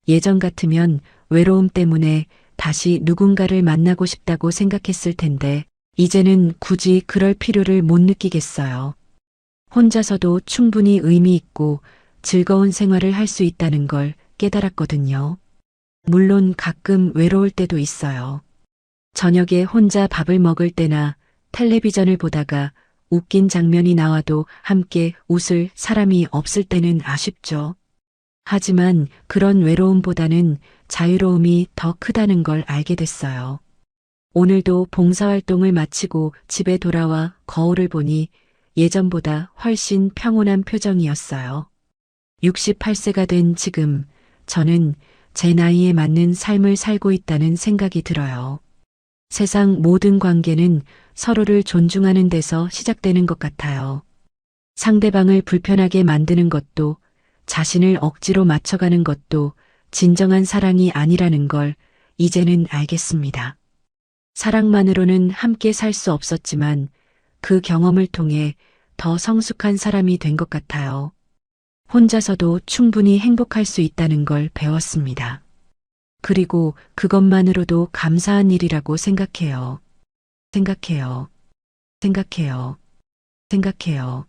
예전 같으면 외로움 때문에 다시 누군가를 만나고 싶다고 생각했을 텐데, 이제는 굳이 그럴 필요를 못 느끼겠어요. 혼자서도 충분히 의미 있고 즐거운 생활을 할 수 있다는 걸 깨달았거든요. 물론 가끔 외로울 때도 있어요. 저녁에 혼자 밥을 먹을 때나 텔레비전을 보다가 웃긴 장면이 나와도 함께 웃을 사람이 없을 때는 아쉽죠. 하지만 그런 외로움보다는 자유로움이 더 크다는 걸 알게 됐어요. 오늘도 봉사활동을 마치고 집에 돌아와 거울을 보니 예전보다 훨씬 평온한 표정이었어요. 68세가 된 지금 저는 제 나이에 맞는 삶을 살고 있다는 생각이 들어요. 세상 모든 관계는 서로를 존중하는 데서 시작되는 것 같아요. 상대방을 불편하게 만드는 것도 자신을 억지로 맞춰가는 것도 진정한 사랑이 아니라는 걸 이제는 알겠습니다. 사랑만으로는 함께 살 수 없었지만 그 경험을 통해 더 성숙한 사람이 된 것 같아요. 혼자서도 충분히 행복할 수 있다는 걸 배웠습니다. 그리고 그것만으로도 감사한 일이라고 생각해요. 생각해요. 생각해요. 생각해요.